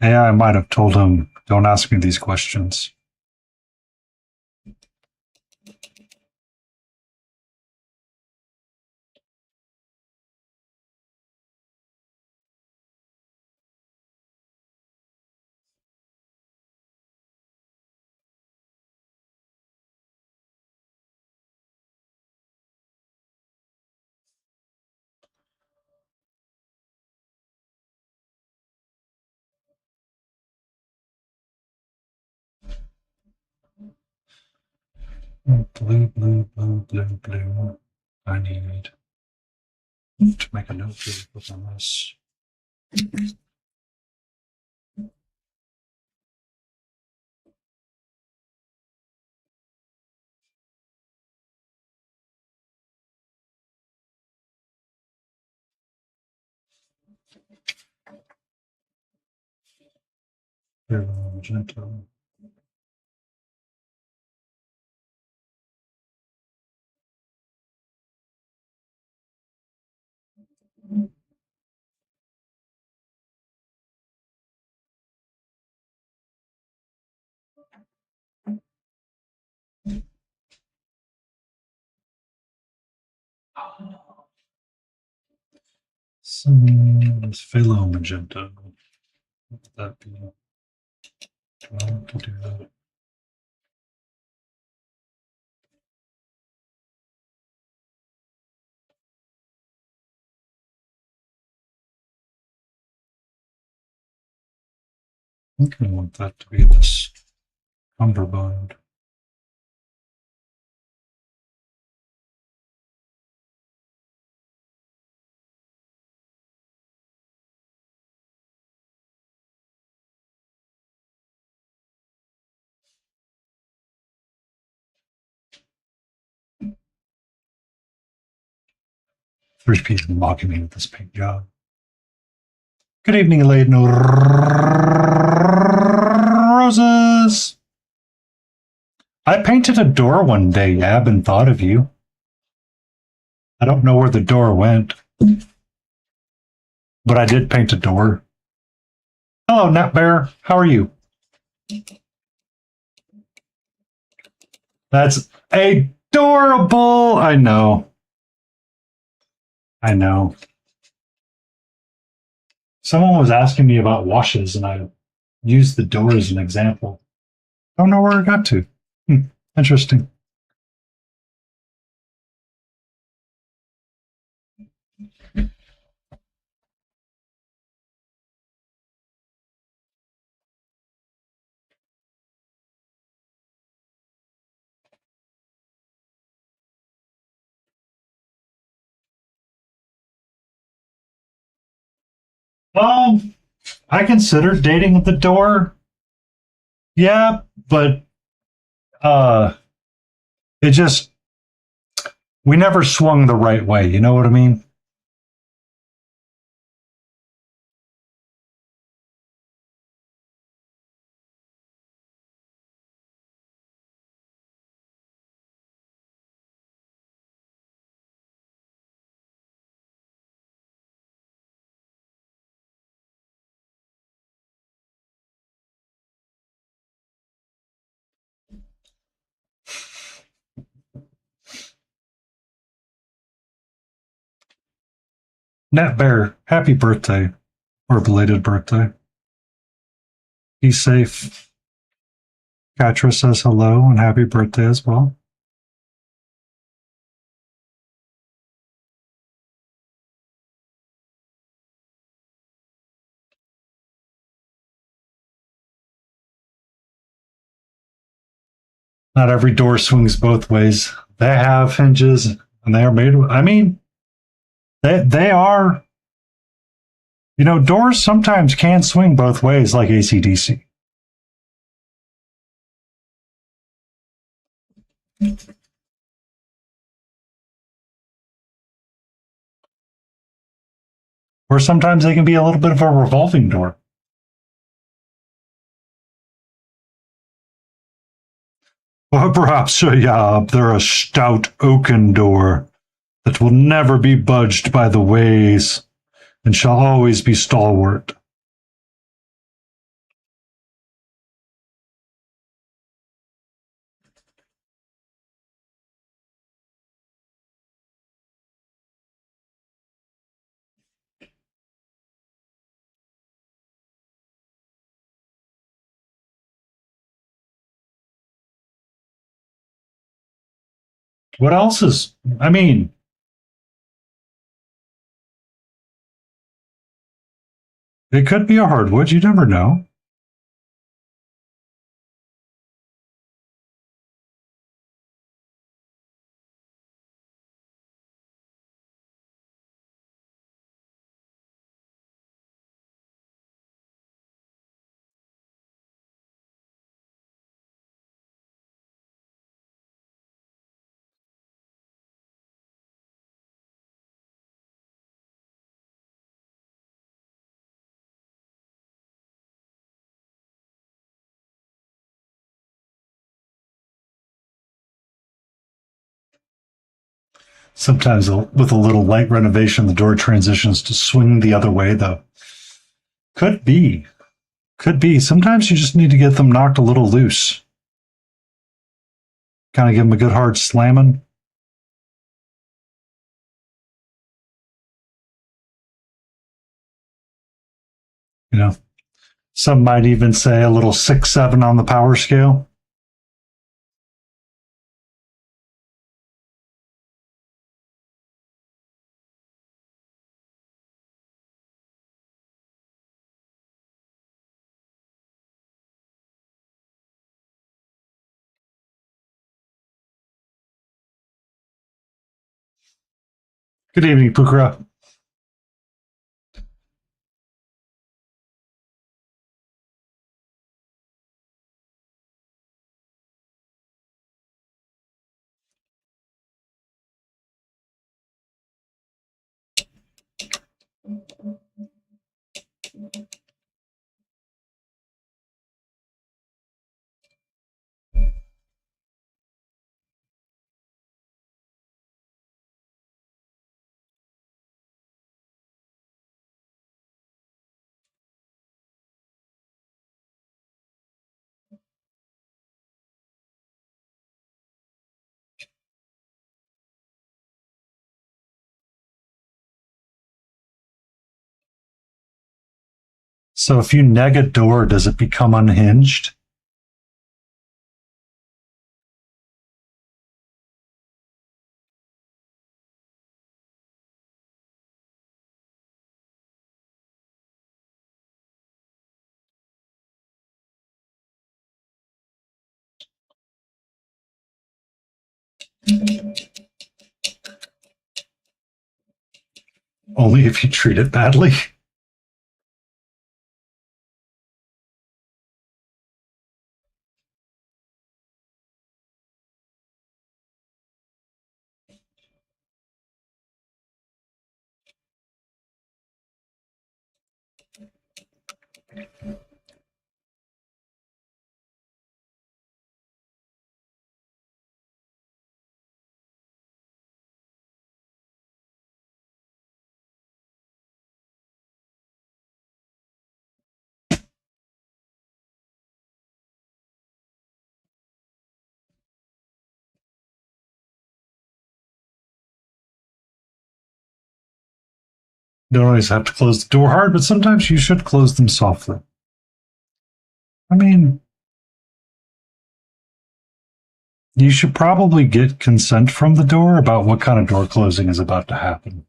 Yeah, I might have told him, don't ask me these questions. Blue, blue, blue, blue, blue. I need to make a note here on this. Magenta. Phalo magenta. What would that be? Do I want to do that? I think I want that to be this cummerbund. There's people mocking me with this paint job. Good evening, laden roses. I painted a door one day, Yab, and thought of you. I don't know where the door went, but I did paint a door. Hello, Nat Bear. How are you? That's adorable. I know. I know. Someone was asking me about washes, and I used the door as an example. Don't know where it got to. Interesting. I considered dating at the door. Yeah, but uh it just we never swung the right way, you know what I mean? Nat Bear, happy birthday. Or belated birthday. Be safe. Katra says hello and happy birthday as well. Not every door swings both ways. They have hinges and they are made of, I mean, they are, you know, doors sometimes can swing both ways like AC/DC. Or sometimes they can be a little bit of a revolving door. Or perhaps, yeah, they're a stout oaken door that will never be budged by the ways and shall always be stalwart. What else is, I mean, it could be a hardwood, you never know. Sometimes with a little light renovation, the door transitions to swing the other way, though. Could be. Could be. Sometimes you just need to get them knocked a little loose. Kind of give them a good hard slamming. You know, some might even say a little 6-7 on the power scale. Good evening, Pukra. So if you neg a door, does it become unhinged? Only if you treat it badly. don't always have to close the door hard, but sometimes you should close them softly. I mean, you should probably get consent from the door about what kind of door closing is about to happen.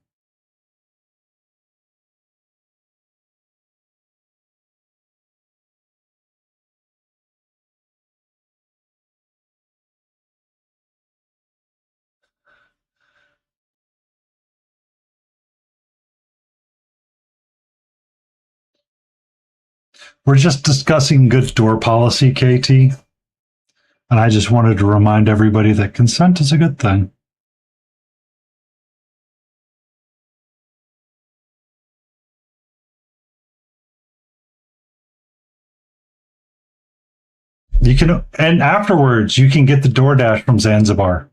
We're just discussing good door policy, KT. And I just wanted to remind everybody that consent is a good thing. You can, and afterwards, you can get the DoorDash from Zanzibar.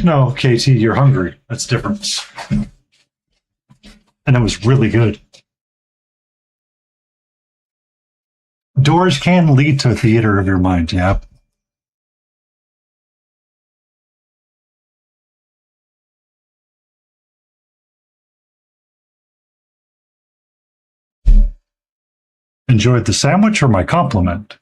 No, KT, you're hungry. That's different. And it was really good. Doors can lead to a theater of your mind, yeah. Enjoyed the sandwich or my compliment?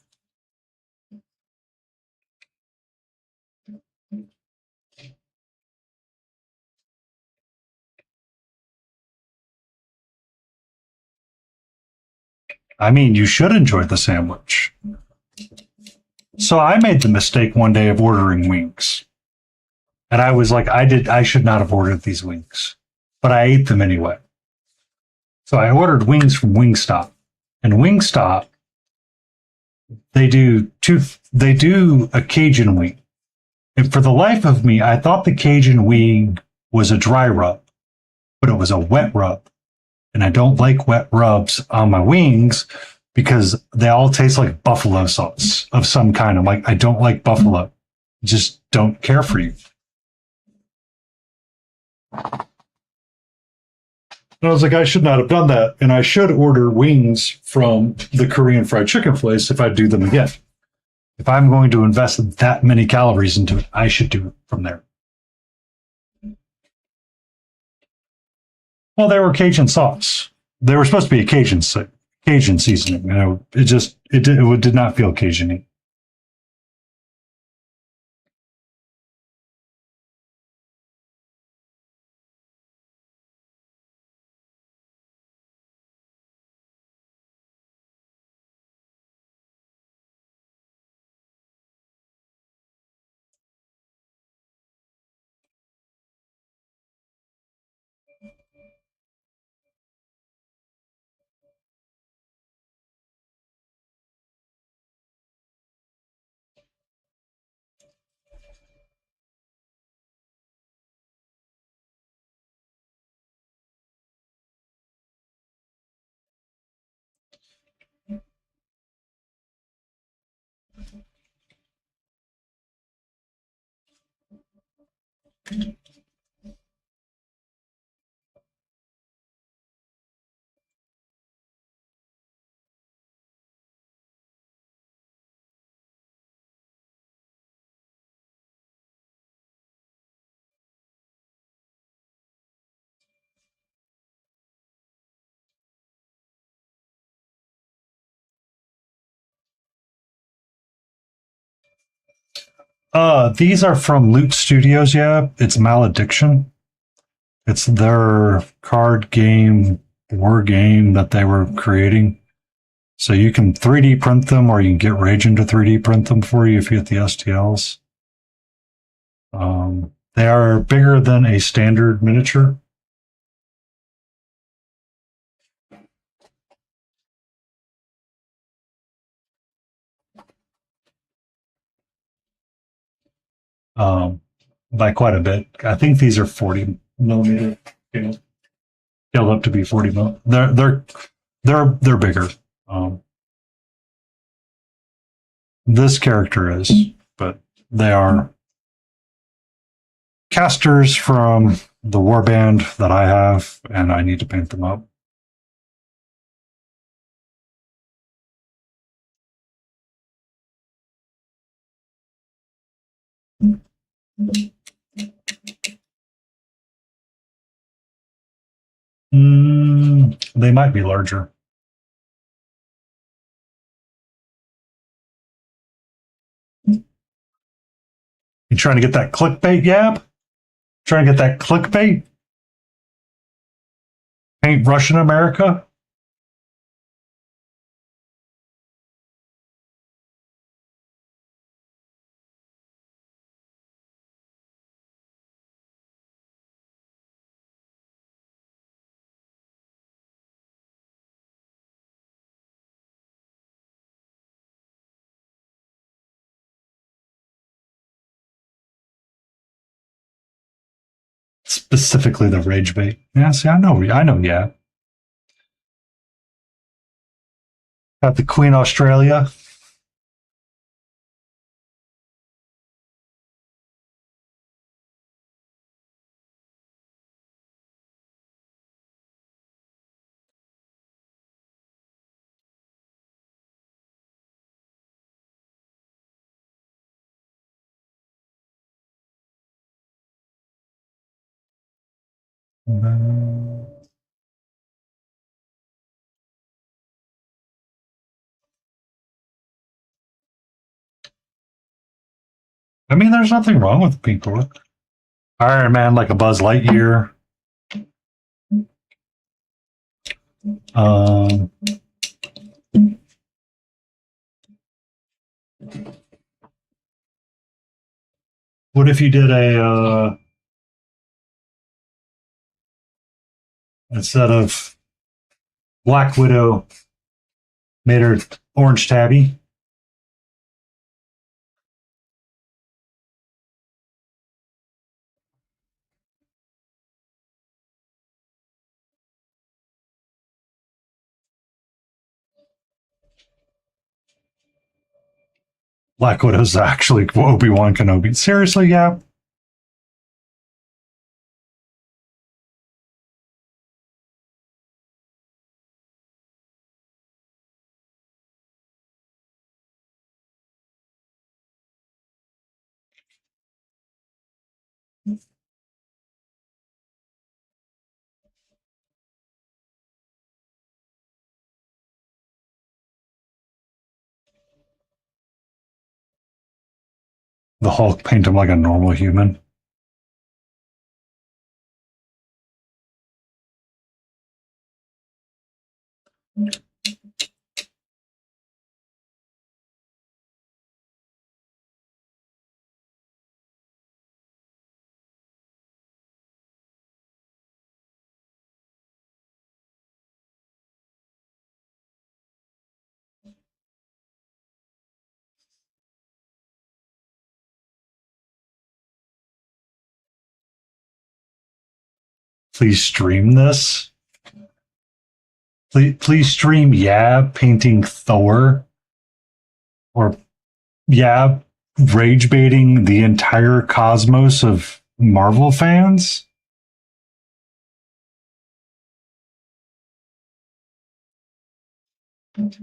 I mean, you should enjoy the sandwich. So I made the mistake one day of ordering wings. And I was like, I should not have ordered these wings. But I ate them anyway. So I ordered wings from Wingstop. And Wingstop, they do a Cajun wing. And for the life of me, I thought the Cajun wing was a dry rub, but it was a wet rub. And I don't like wet rubs on my wings because they all taste like buffalo sauce of some kind. I'm like, I don't like buffalo. Just don't care for you. And I was like, I should not have done that. And I should order wings from the Korean fried chicken place if I do them again. If I'm going to invest that many calories into it, I should do it from there. Well, they were Cajun sauce. They were supposed to be a Cajun seasoning. You know, it did not feel Cajun-y. These are from Loot Studios, yeah. It's Malediction. It's their card game, war game that they were creating. So you can 3D print them, or you can get Raging to 3D print them for you if you get the STLs. They are bigger than a standard miniature. by quite a bit. I think these are 40 millimeter scaled up to be 40 mil. They're bigger. This character is, but they are casters from the Warband that I have, and I need to paint them up. They might be larger. You trying to get that clickbait, Yab? Trying to get that clickbait? Paint Russian America? Specifically the rage bait. Yeah, see, I know, yeah. Got the Queen Australia. I mean, there's nothing wrong with the pink look. Iron Man like a Buzz Lightyear. What if you did a instead of Black Widow, made her orange tabby? Black Widow's actually Obi-Wan Kenobi. Seriously, yeah. The Hulk paint him like a normal human. Please stream this. Please stream Yab painting Thor, or Yab rage baiting the entire cosmos of Marvel fans. I'm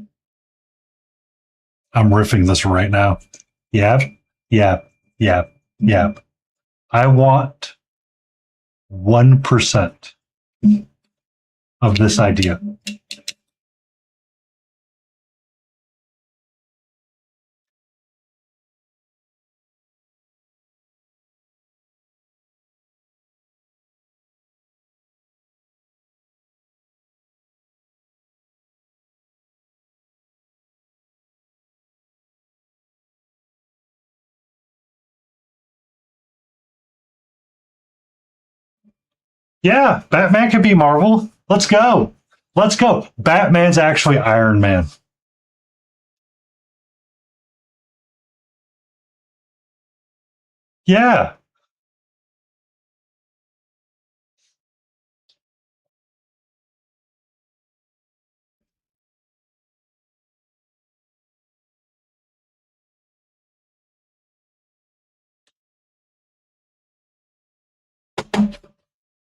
riffing this right now. Yab, yab, yab, yab. I want 1% of this idea. Yeah, Batman can be Marvel. Let's go. Let's go. Batman's actually Iron Man. Yeah.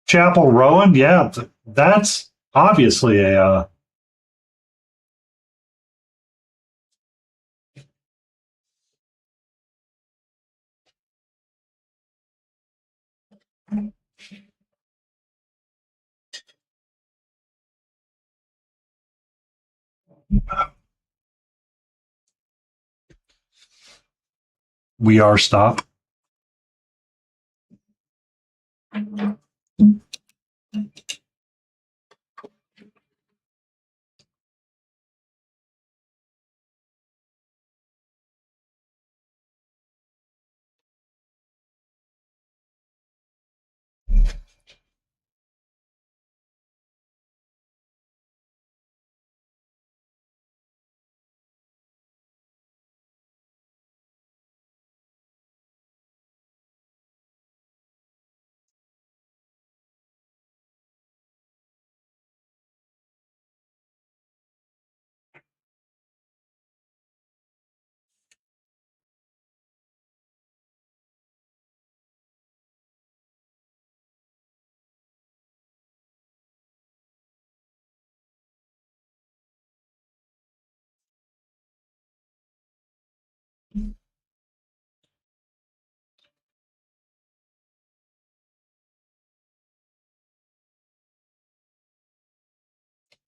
Chapel Rowan. Yeah. That's obviously a. We are stop.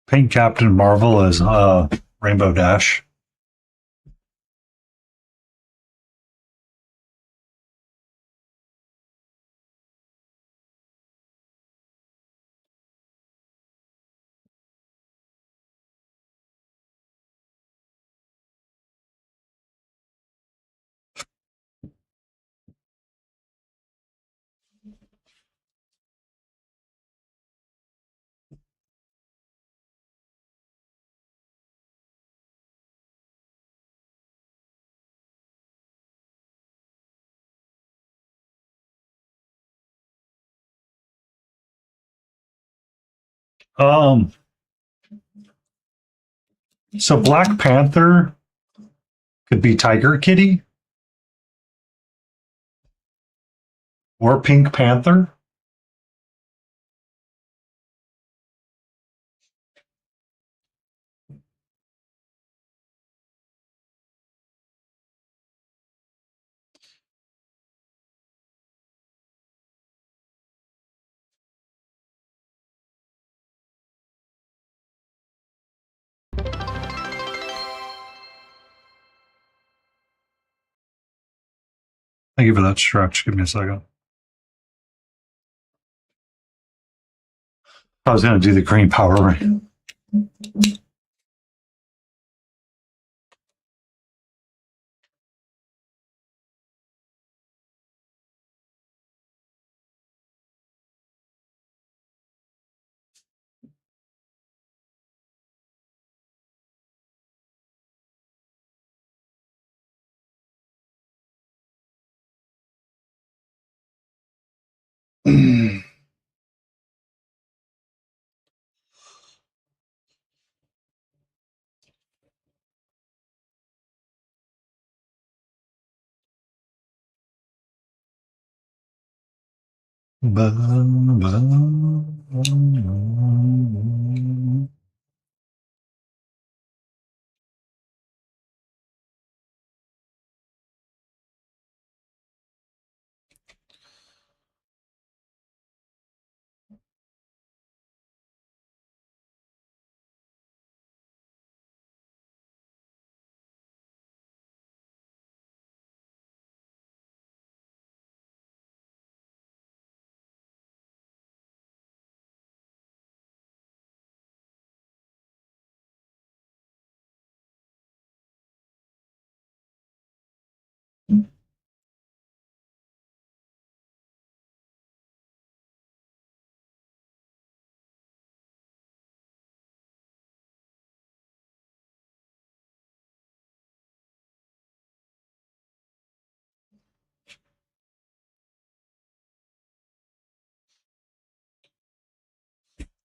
Paint Captain Marvel as Rainbow Dash. Um. So Black Panther could be Tiger Kitty or Pink Panther. Thank you for that stretch. Give me a second. I was going to do the green Power Ring.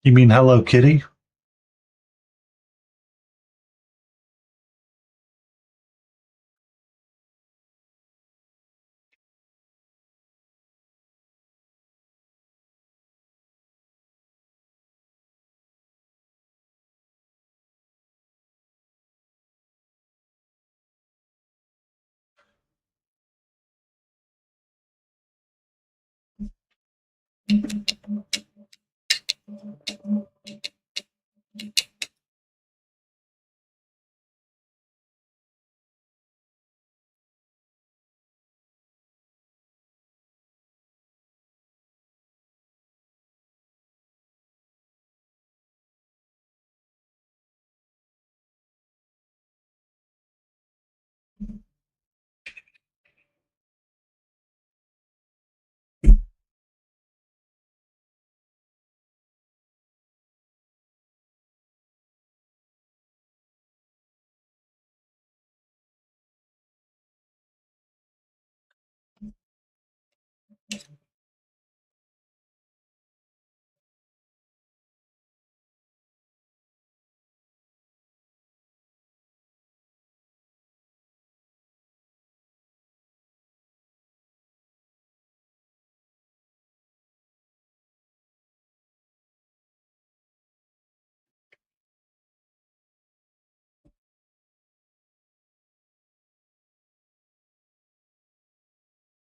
You mean Hello Kitty?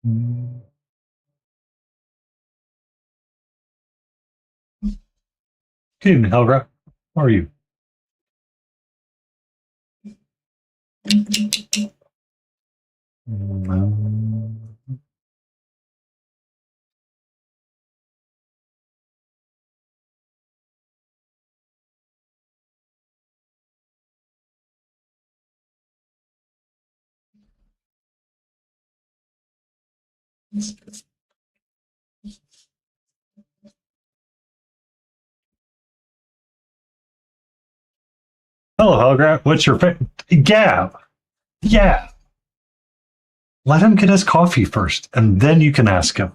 Good evening, Helga. How are you? Hello, Helga. What's your Gab? Yeah. Let him get his coffee first, and then you can ask him.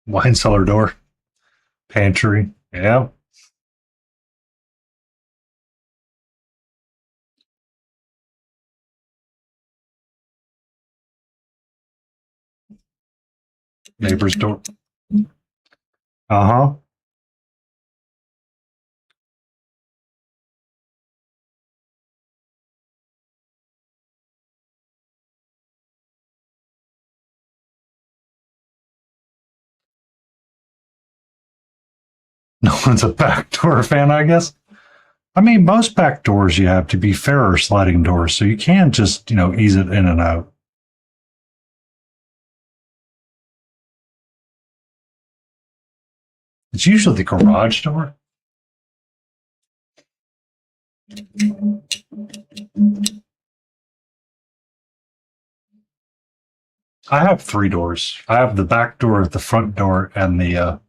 Wine cellar door, pantry. Yeah. Neighbor's door. Uh huh. No one's a backdoor fan, I guess. I mean, most back doors you have to be fairer sliding doors, so you can just, ease it in and out. It's usually the garage door. I have three doors. I have the back door, the front door, and the.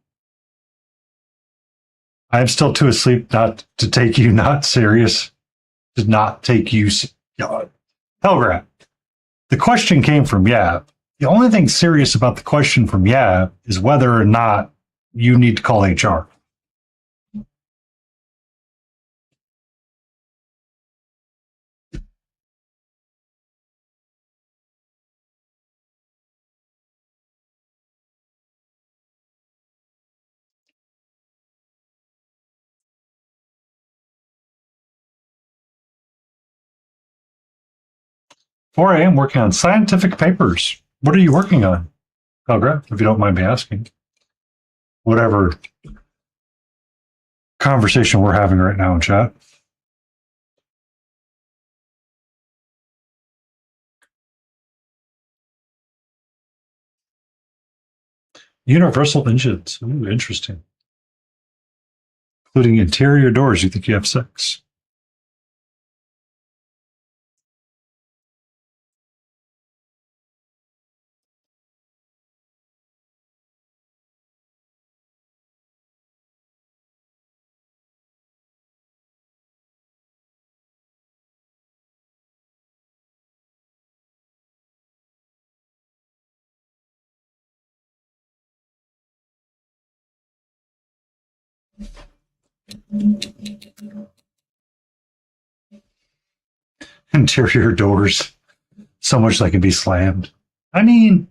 I'm still too asleep not to take you not serious. To not take you. Hellrat. The question came from Yab. The only thing serious about the question from Yab is whether or not you need to call HR. 4 a.m. working on scientific papers. What are you working on, Helga, if you don't mind me asking? Whatever conversation we're having right now in chat. Universal engines. Ooh, interesting. Including interior doors. You think you have sex? Interior doors. So much that can be slammed. I mean,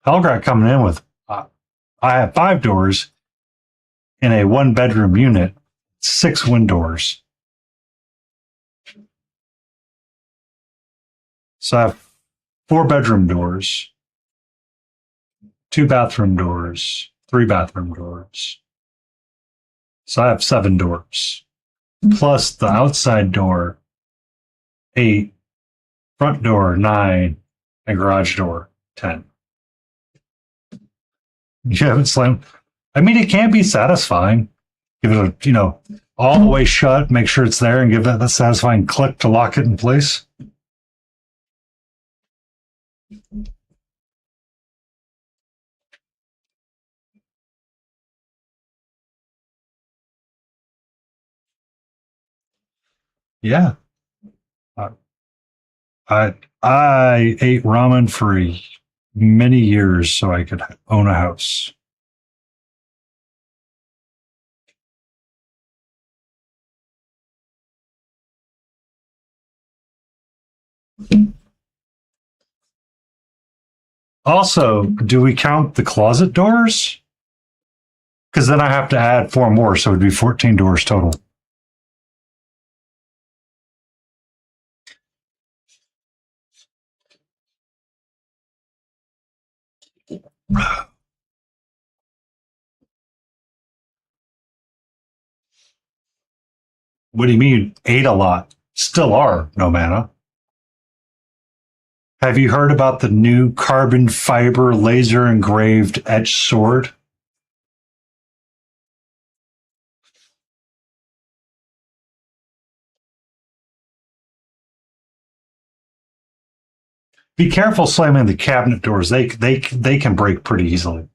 Helgrat coming in with, I have 5 doors in a 1-bedroom unit, 6 wind doors. So I have 4 bedroom doors, 2 bathroom doors, 3 bathroom doors. So I have 7 doors. Plus the outside door, 8, front door, 9, and garage door, 10. You haven't slammed. I mean, it can be satisfying. Give it a, all the way shut, make sure it's there, and give it the satisfying click to lock it in place. Yeah. Uh, I ate ramen for many years so I could own a house. Also, do we count the closet doors? Because then I have to add 4 more, so it'd be 14 doors total. What do you mean, ate a lot? Still are, no mana. Have you heard about the new carbon fiber laser engraved etched sword? Be careful slamming the cabinet doors. They can break pretty easily.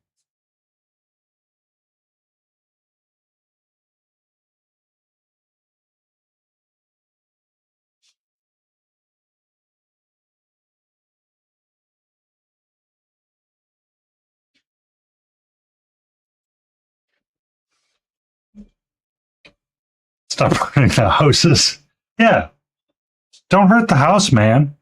Stop burning the houses. Yeah, don't hurt the house, man.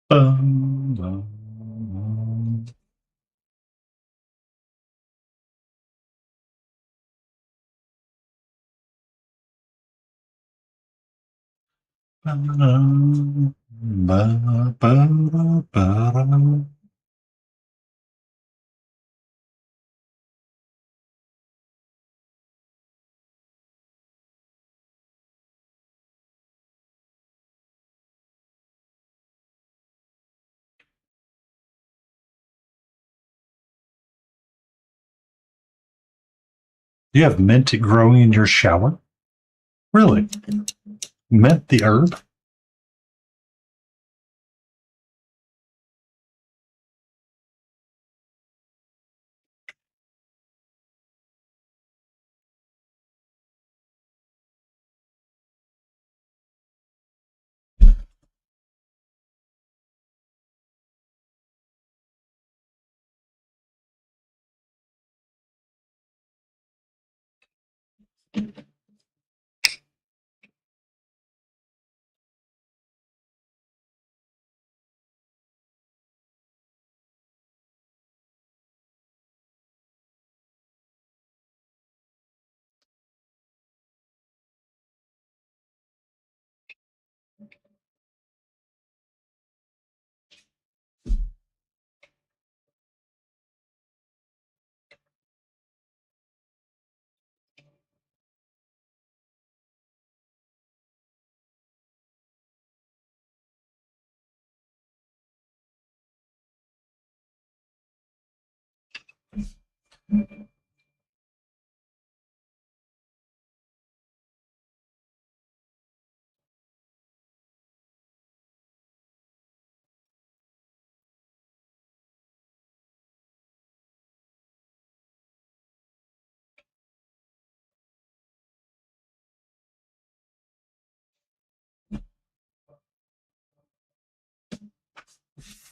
Bum, bum, bum, ba, ba, ba. You have mint growing in your shower? Really? Mint the herb?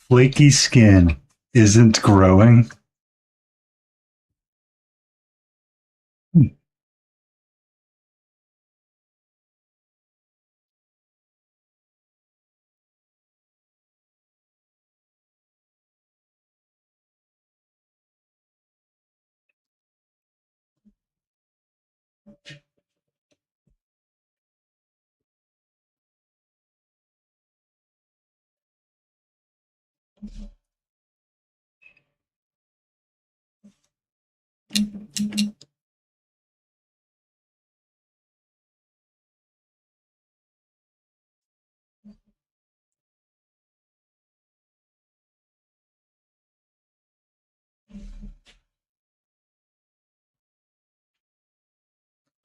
Flaky skin isn't growing.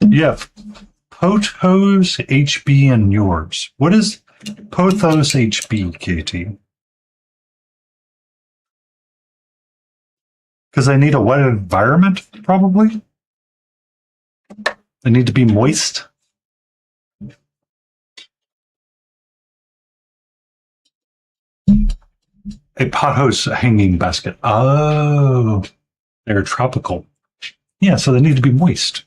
Yeah, Pothos HB and yours. What is Pothos HB, Katie? Because I need a wet environment, probably. I need to be moist. A pothos hanging basket. Oh, they're tropical. Yeah, so they need to be moist.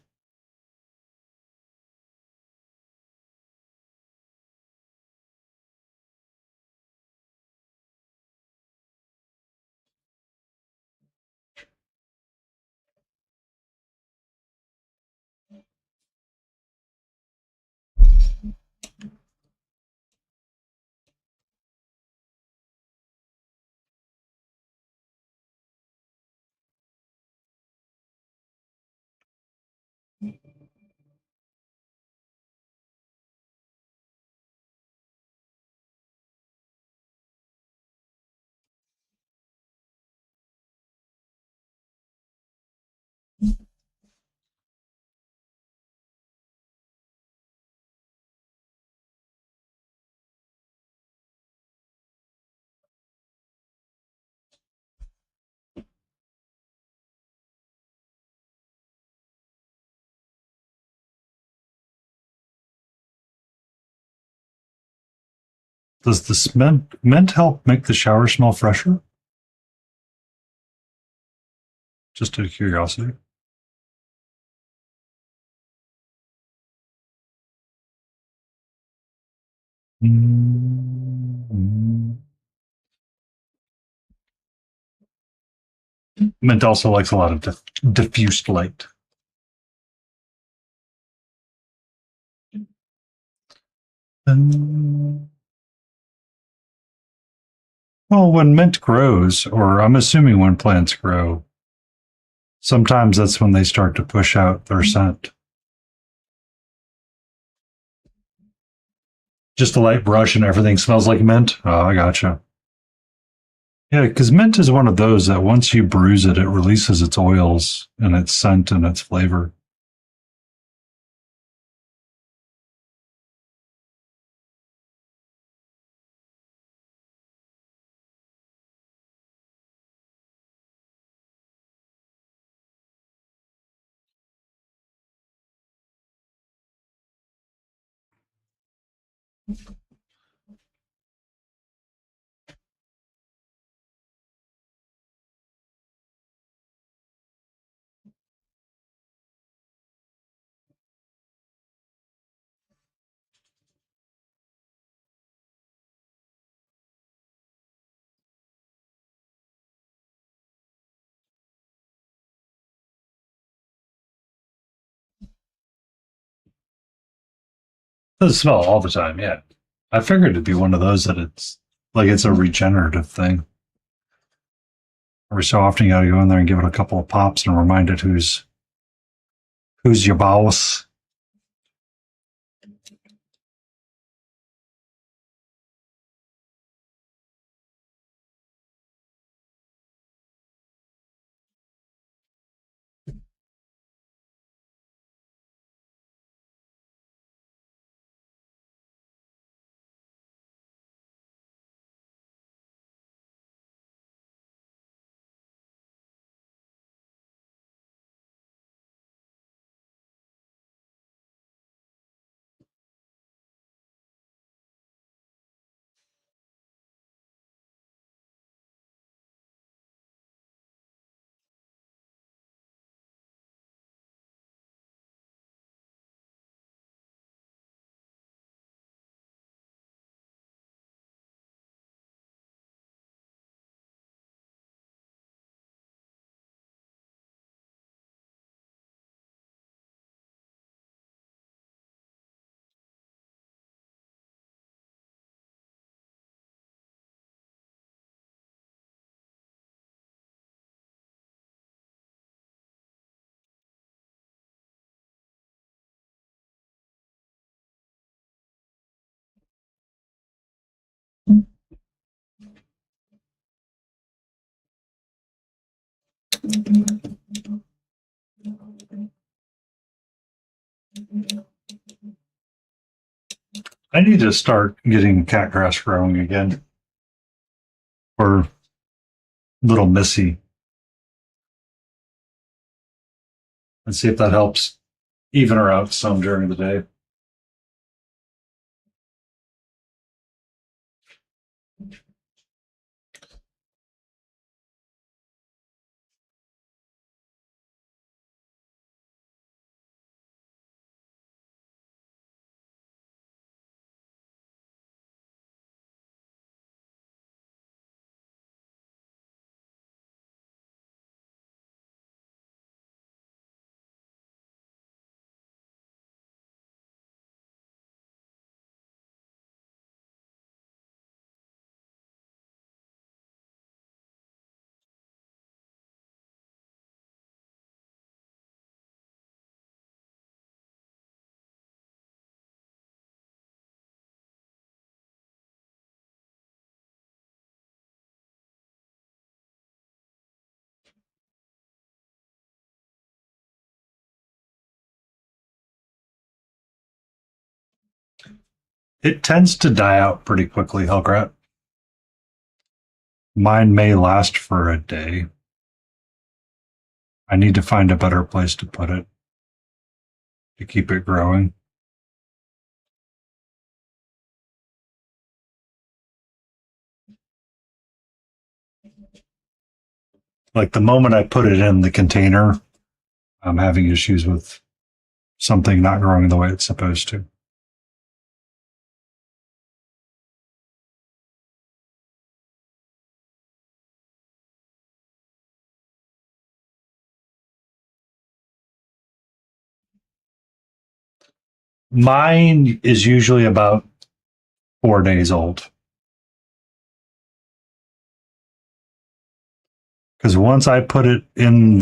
Does this mint help make the shower smell fresher? Just out of curiosity. Mint also likes a lot of diffused light. Well, when mint grows, or I'm assuming when plants grow, sometimes that's when they start to push out their scent. Just a light brush and everything smells like mint. Oh, I gotcha. Yeah, because mint is one of those that once you bruise it, it releases its oils and its scent and its flavor. Doesn't smell all the time, yeah. I figured it'd be one of those that it's like it's a regenerative thing. Every so often you gotta go in there and give it a couple of pops and remind it who's your boss. I need to start getting cat grass growing again for little Missy. Let's see if that helps even her out some during the day. It tends to die out pretty quickly, Hellgrat. Mine may last for a day. I need to find a better place to put it to keep it growing. Like the moment I put it in the container, I'm having issues with something not growing the way it's supposed to. Mine is usually about 4 days old. Because once I put it in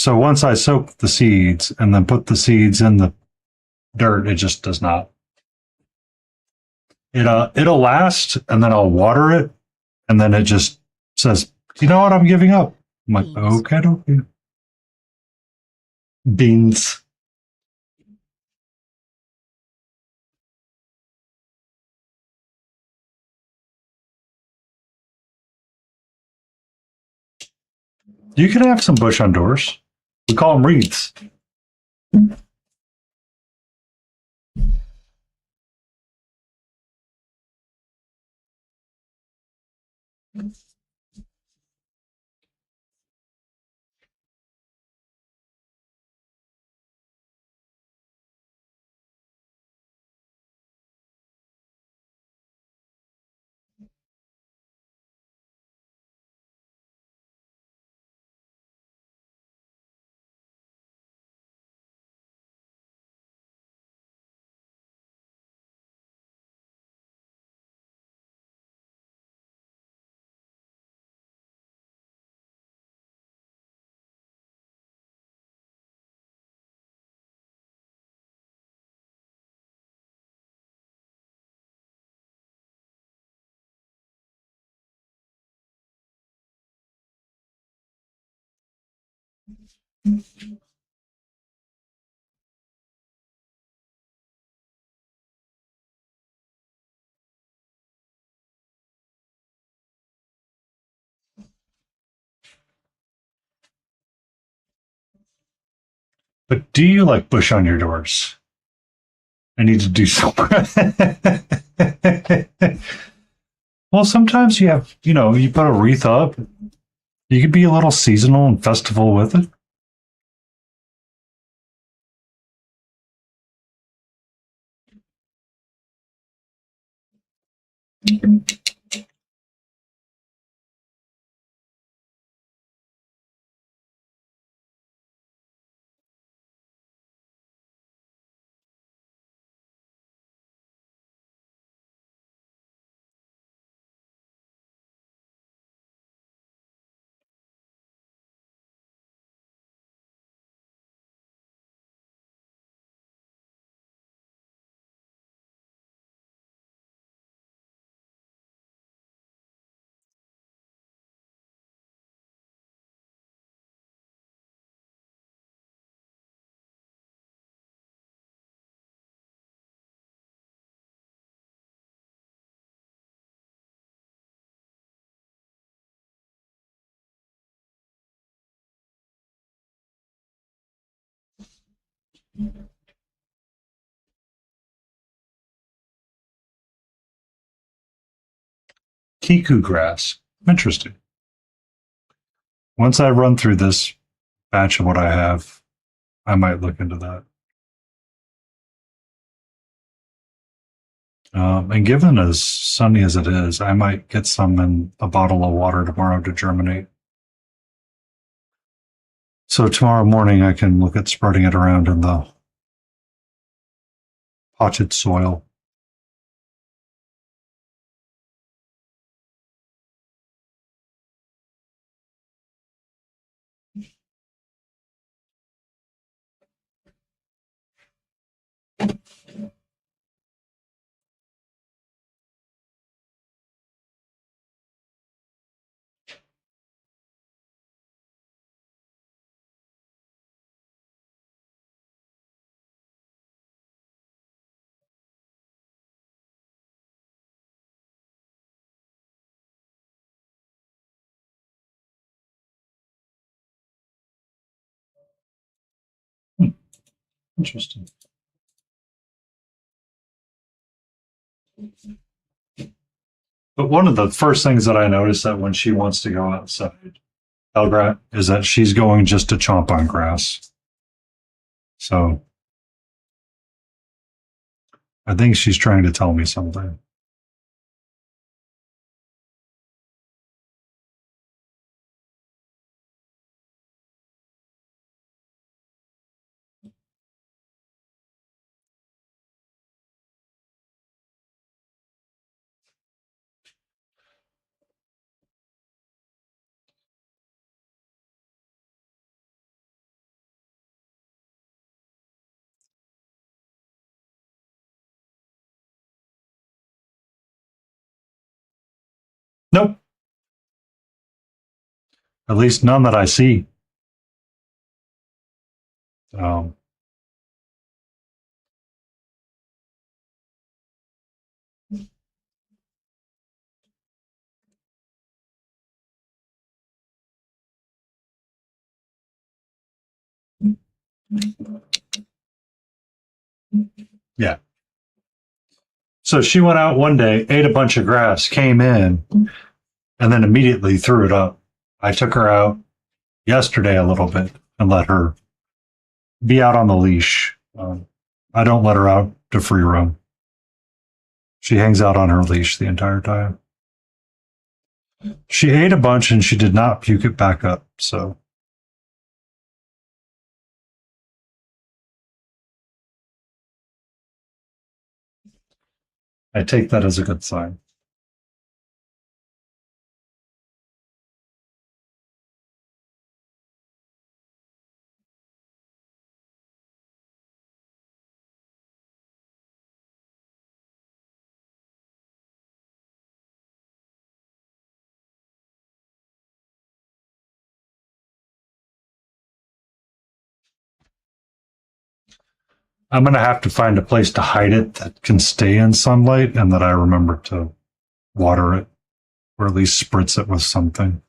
once I soak the seeds and then put the seeds in the dirt, it just does not. It'll last, and then I'll water it, and then it just says, "You know what? I'm giving up." I'm like, Beans. okay. Beans. You can have some bush on doors. We call them wreaths. But do you like bush on your doors? I need to do something. Well, sometimes you have, you put a wreath up. You could be a little seasonal and festival with it. Kiku grass. Interesting. Once I run through this batch of what I have, I might look into that. And given as sunny as it is, I might get some in a bottle of water tomorrow to germinate. So tomorrow morning I can look at spreading it around in the potted soil. Interesting. But one of the first things that I notice that when she wants to go outside, Elgrat, is that she's going just to chomp on grass. So I think she's trying to tell me something. Nope. At least none that I see. Um, yeah. So she went out one day, ate a bunch of grass, came in, and then immediately threw it up. I took her out yesterday a little bit and let her be out on the leash. I don't let her out to free roam. She hangs out on her leash the entire time. She ate a bunch and she did not puke it back up, so. I take that as a good sign. I'm going to have to find a place to hide it that can stay in sunlight and that I remember to water it or at least spritz it with something.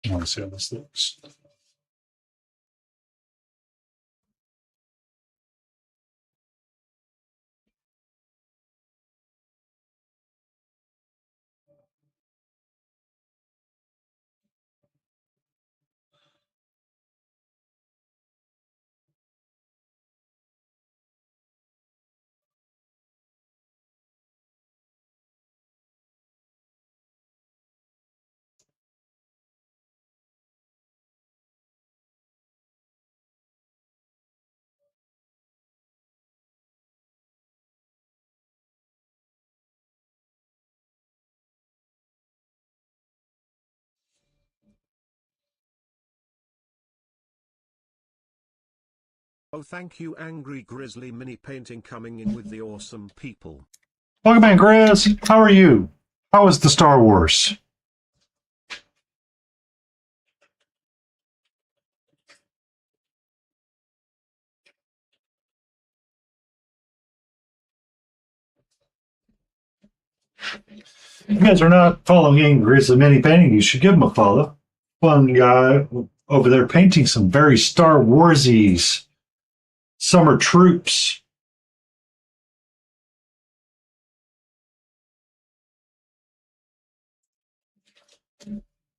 I want to see how this looks. Oh, thank you, Angry Grizzly Mini Painting, coming in with the awesome people. Welcome back, Grizz. How are you? How is the Star Wars? If you guys are not following Grizzly Mini Painting, you should give him a follow. Fun guy over there painting some very Star Warsies summer troops.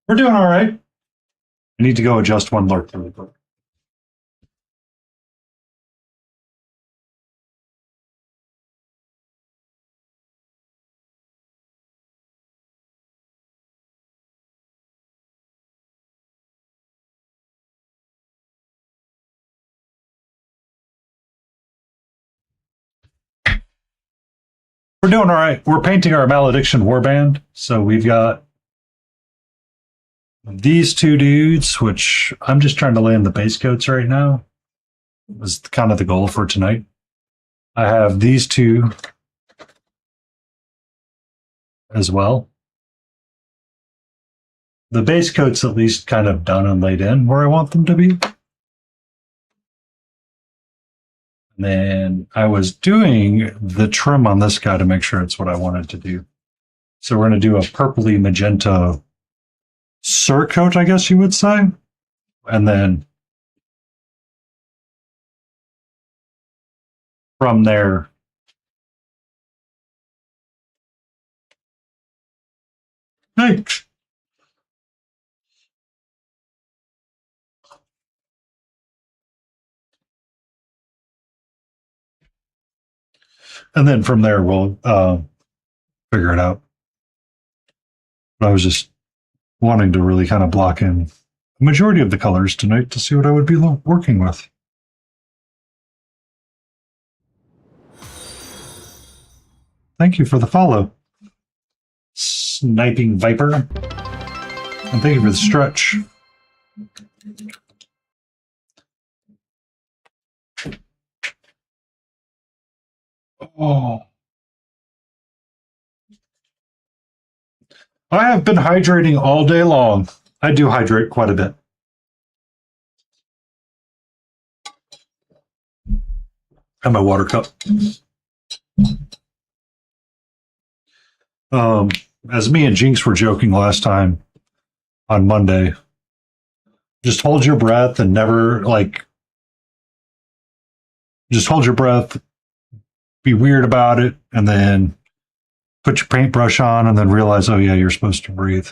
We're doing all right. I need to go adjust one lurk really quick. We're doing all right. We're painting our Malediction Warband. So we've got these two dudes, which I'm just trying to land the base coats right now. Was kind of the goal for tonight. I have these two as well. The base coat's at least kind of done and laid in where I want them to be. And then I was doing the trim on this guy to make sure it's what I wanted to do. So we're going to do a purpley magenta surcoat, I guess you would say. And then from there, hey, and then from there we'll figure it out. But I was just wanting to really kind of block in the majority of the colors tonight to see what I would be working with. Thank you for the follow, Sniping Viper. And thank you for the stretch. Oh. I have been hydrating all day long. I do hydrate quite a bit. And my water cup. As me and Jinx were joking last time on Monday, just hold your breath and never just hold your breath, be weird about it, and then put your paintbrush on and then realize, oh yeah, you're supposed to breathe.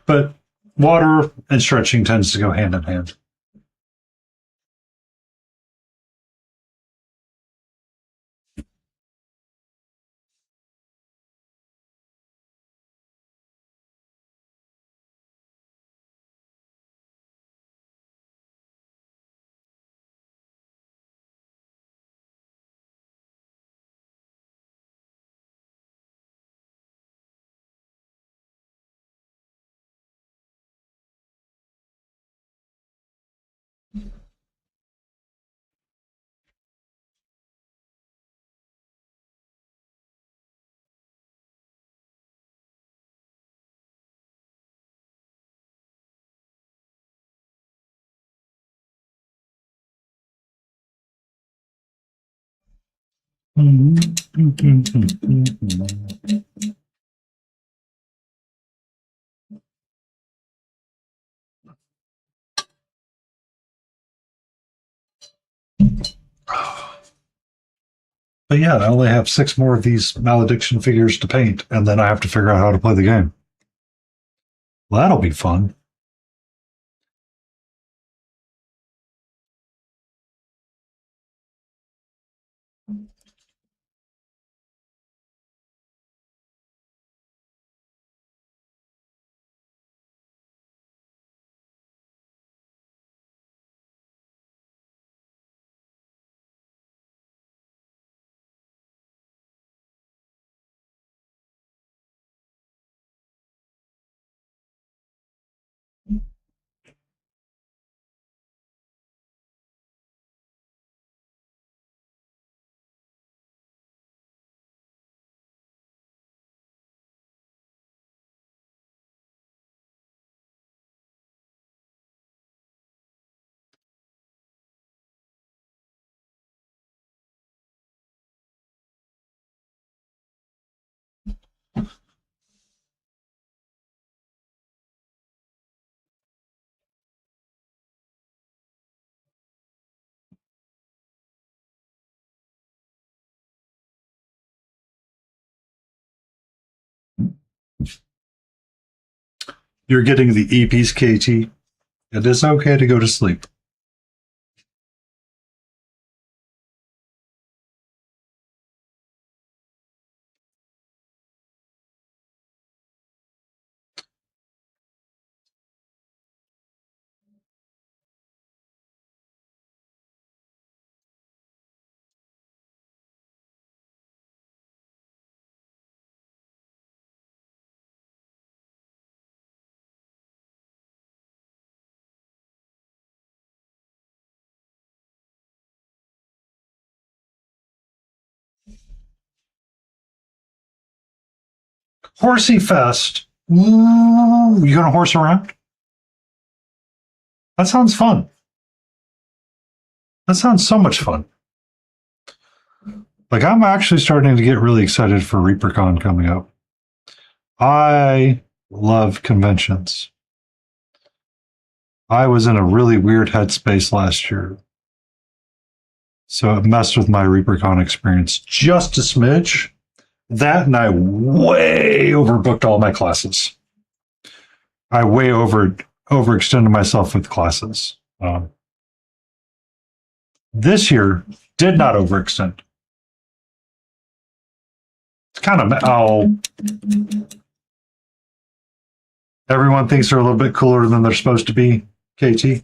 But water and stretching tends to go hand in hand. But yeah, I only have 6 more of these Malediction figures to paint, and then I have to figure out how to play the game. Well, that'll be fun. You're getting the E-piece, KT. It is okay to go to sleep. Horsey Fest. Ooh, you gonna horse around? That sounds fun. That sounds so much fun. Like, I'm actually starting to get really excited for ReaperCon coming up. I love conventions. I was in a really weird headspace last year. So it messed with my ReaperCon experience just a smidge. That, and I way overbooked all my classes. I way overextended myself with classes. This year did not overextend. It's kind of everyone thinks they're a little bit cooler than they're supposed to be. KT.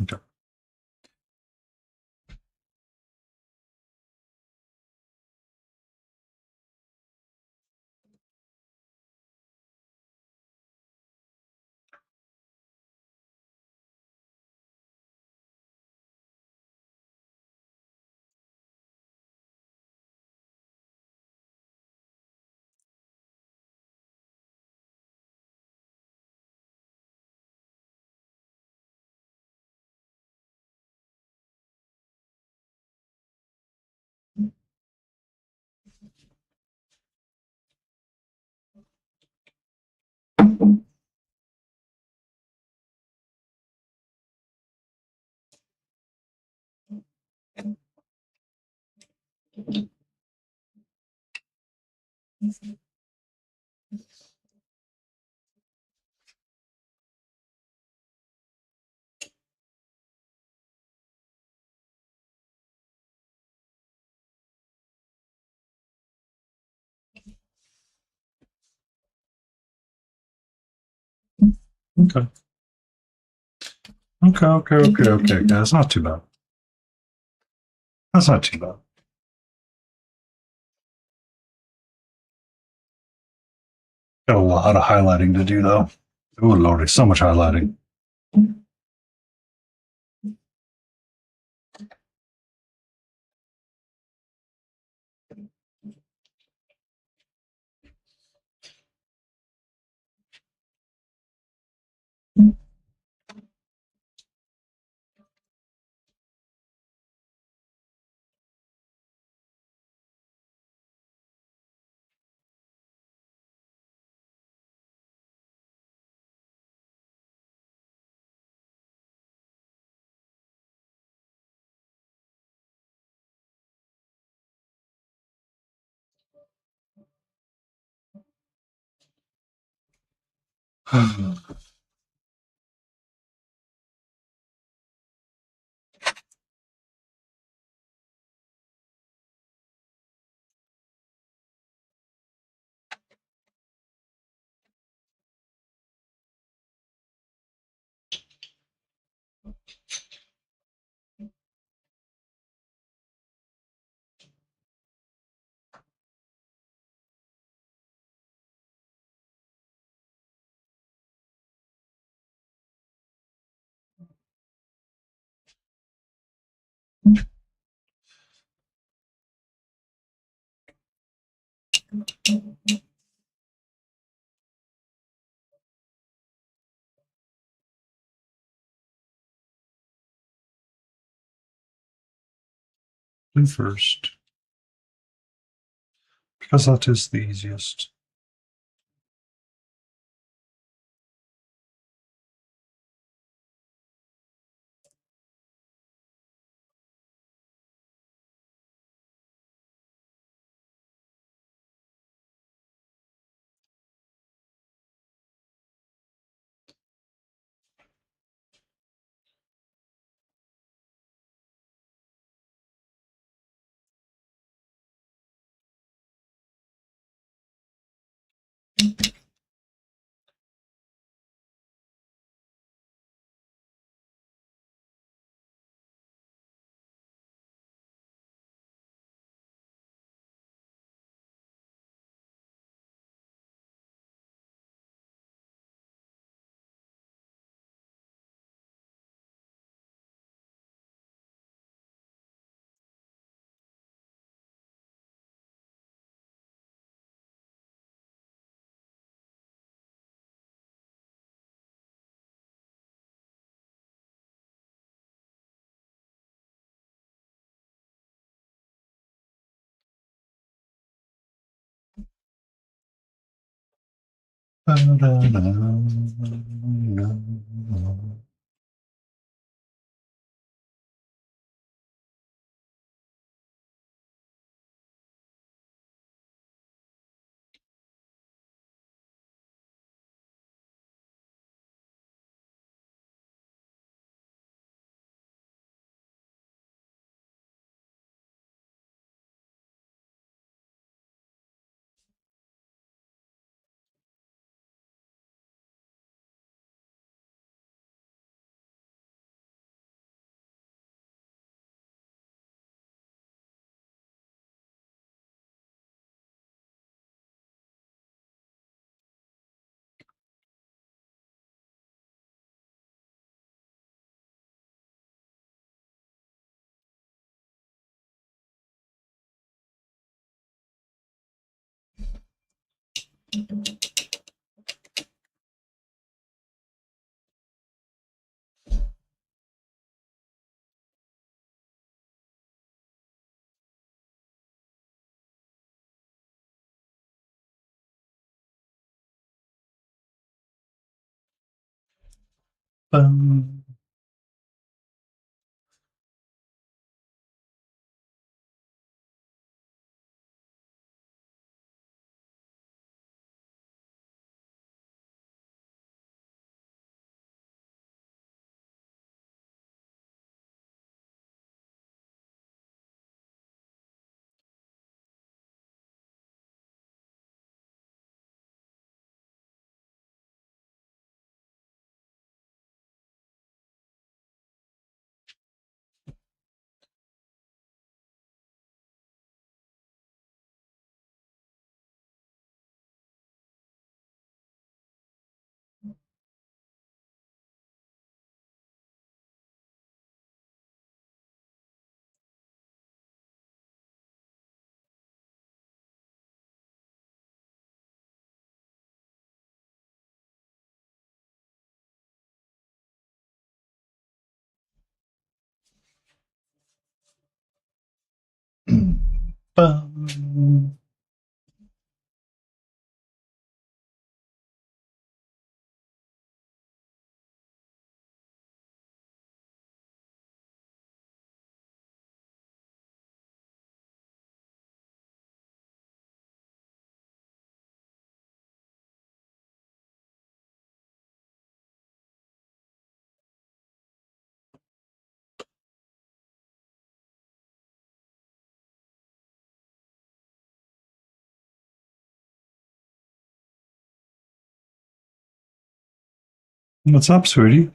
Okay. Okay. Okay. That's not too bad. That's not too bad. Got a lot of highlighting to do, though. Oh, lordy, so much highlighting. Do first, because that is the easiest. Bum. Bum. What's up, sweetie?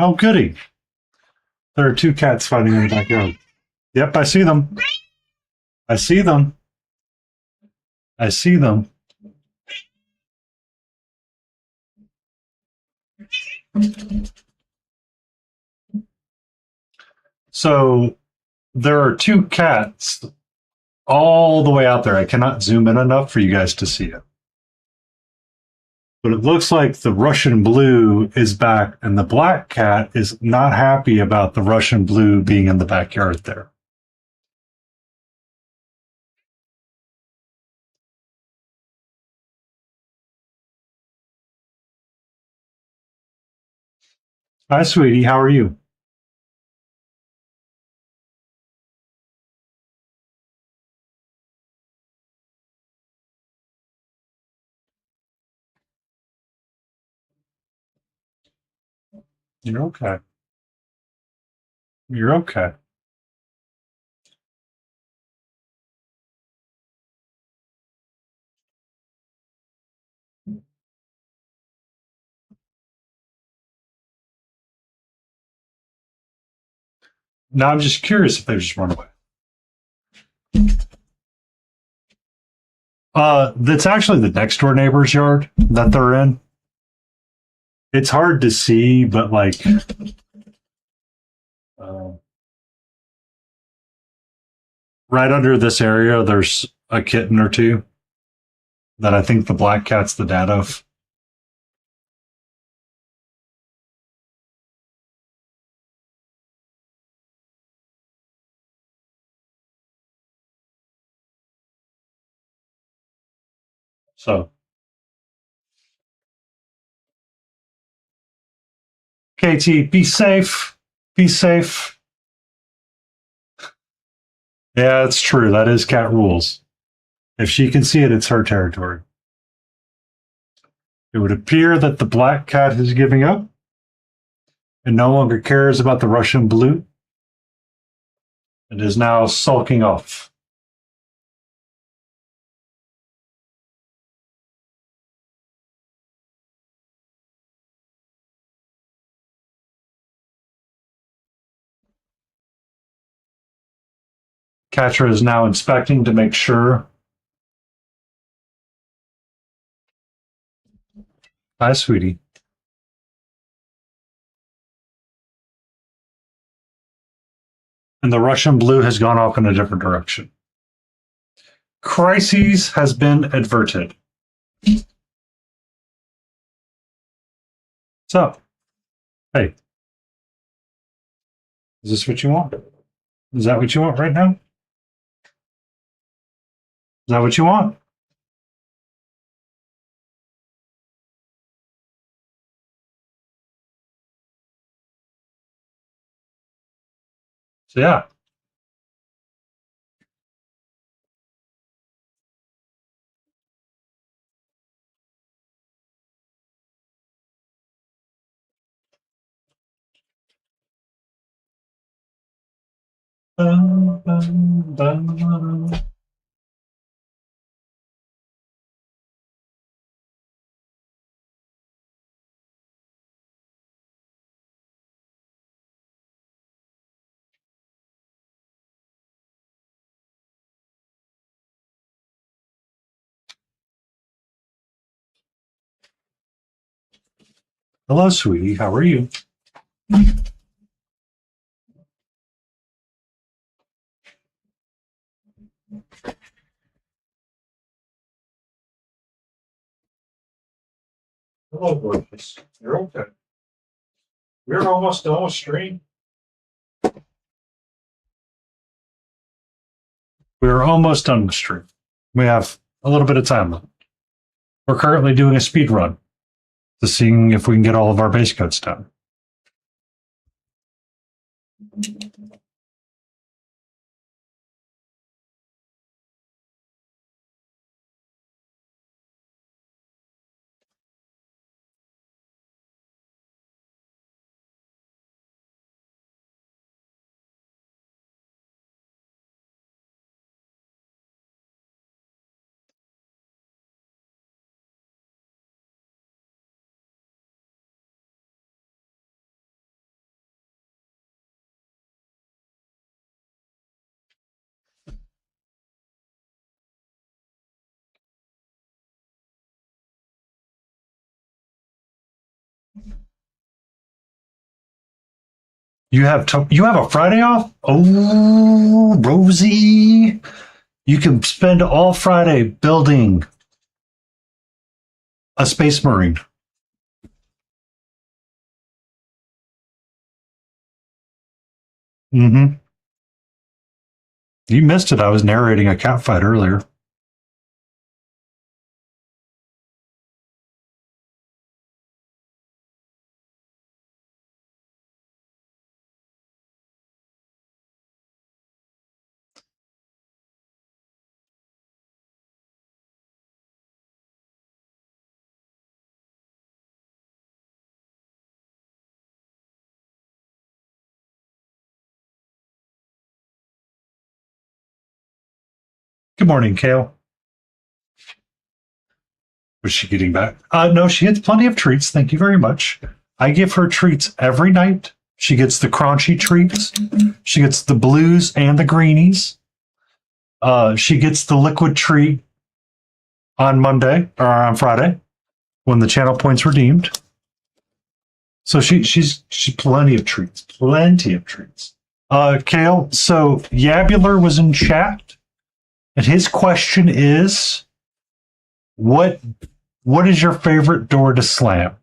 Oh, goody. There are two cats fighting in the backyard. Yep, I see them. I see them. I see them. So there are two cats all the way out there. I cannot zoom in enough for you guys to see it. But it looks like the Russian blue is back, and the black cat is not happy about the Russian blue being in the backyard there. Hi, sweetie. How are you? You're okay. You're okay. Now I'm just curious if they just run away. That's actually the next door neighbor's yard that they're in. It's hard to see, but like, uh, right under this area, there's a kitten or two that I think the black cat's the dad of. So, KT, be safe. Be safe. Yeah, it's true. That is cat rules. If she can see it, it's her territory. It would appear that the black cat is giving up and no longer cares about the Russian blue and is now sulking off. Catcher is now inspecting to make sure. Hi, sweetie. And the Russian blue has gone off in a different direction. Crises has been averted. What's up? Hey. Is this what you want? Is that what you want right now? Is that what you want? So yeah. Bum, bum, bum. Hello, sweetie. How are you? Hello, gorgeous. You're okay. We're almost done with stream. We're almost done with stream. We have a little bit of time left. We're currently doing a speed run to seeing if we can get all of our base coats done. You have a Friday off? Oh, Rosie. You can spend all Friday building a space marine. Mm-hmm. You missed it. I was narrating a cat fight earlier. Good morning, Kale. Was she getting back? No, she gets plenty of treats. Thank you very much. I give her treats every night. She gets the crunchy treats. She gets the blues and the greenies. She gets the liquid treat on Monday or on Friday when the channel points redeemed. So she's plenty of treats. Plenty of treats. Kale, so Yabular was in chat, and his question is what is your favorite door to slam?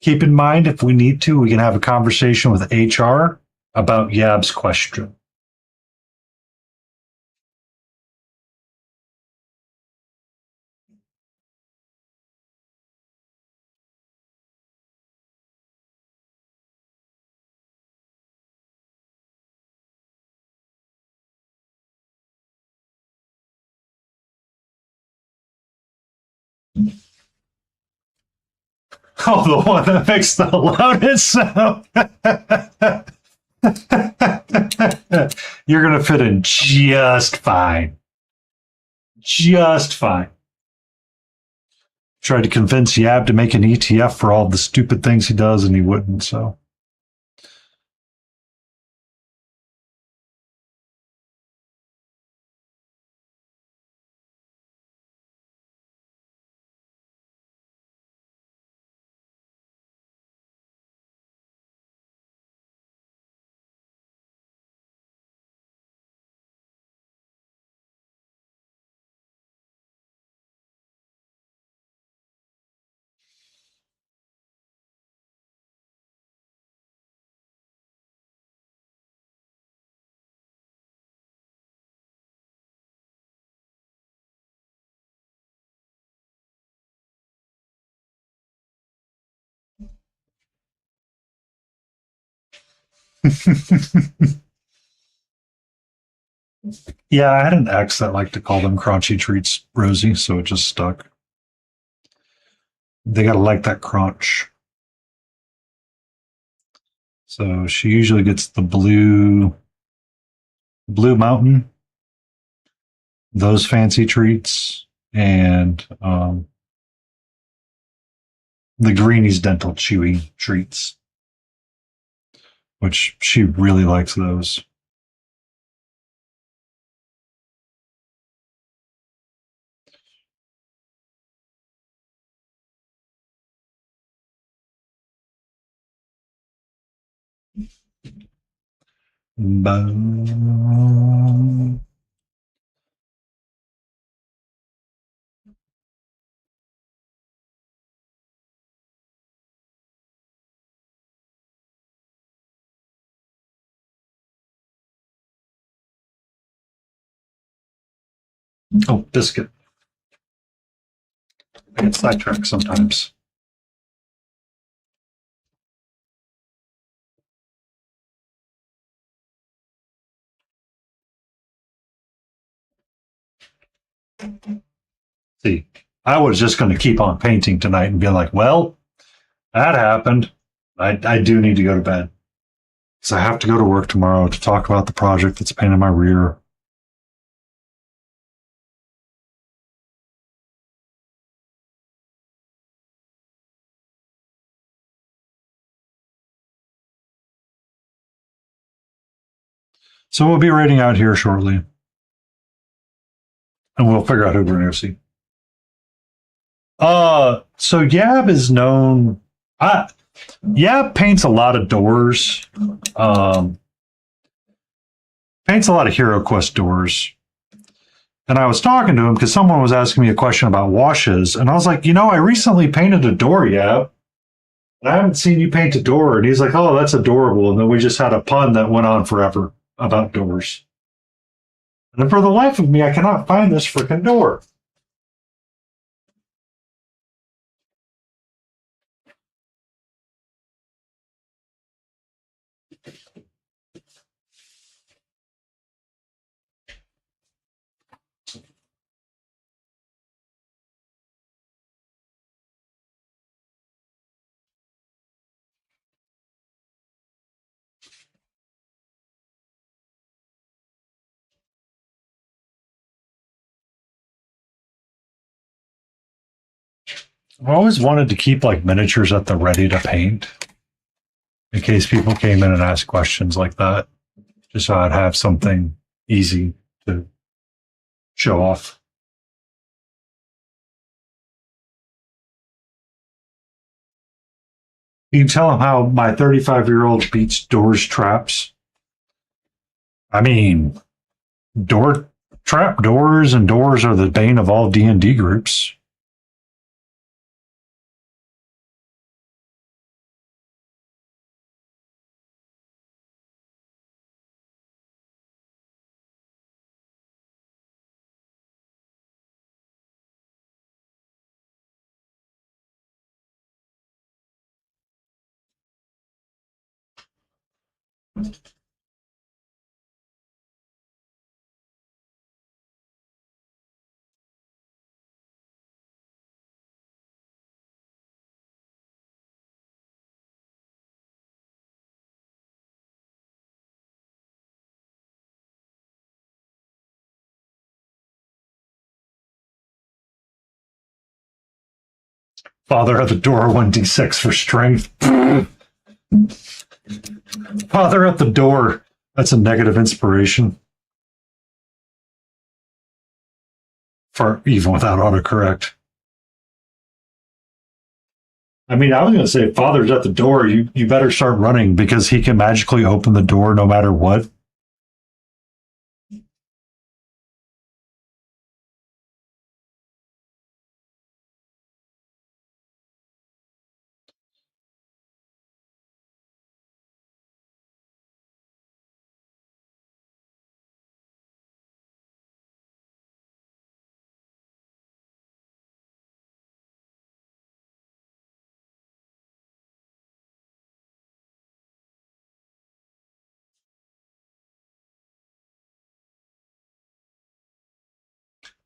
Keep in mind, if we need to, we can have a conversation with HR about Yab's question. Oh, the one that makes the loudest sound. You're going to fit in just fine. Just fine. Tried to convince Yab to make an ETF for all the stupid things he does, and he wouldn't, so. Yeah, I had an ex that liked to call them crunchy treats, Rosie, so it just stuck. They gotta like that crunch. So she usually gets the blue mountain, those fancy treats, and the Greenies dental chewy treats, which she really likes those. Boom. Oh, biscuit. I get sidetracked sometimes. See, I was just going to keep on painting tonight and be like, well, that happened. I do need to go to bed because I have to go to work tomorrow to talk about the project that's a pain in my rear. So we'll be raiding out here shortly, and we'll figure out who we're going to see. So Yab is known. Yab paints a lot of doors. Paints a lot of Hero Quest doors. And I was talking to him because someone was asking me a question about washes, and I was like, I recently painted a door, Yab. And I haven't seen you paint a door. And he's like, oh, that's adorable. And then we just had a pun that went on forever about doors. And for the life of me, I cannot find this freaking door. I've always wanted to keep like miniatures at the ready to paint in case people came in and asked questions like that, just so I'd have something easy to show off. You can tell them how my 35-year-old beats doors traps. I mean, trap doors and doors are the bane of all D&D groups. Father at the door, 1d6 for strength. Father at the door. That's a negative inspiration. For even without autocorrect. I mean, I was going to say, Father's at the door. You better start running because he can magically open the door no matter what.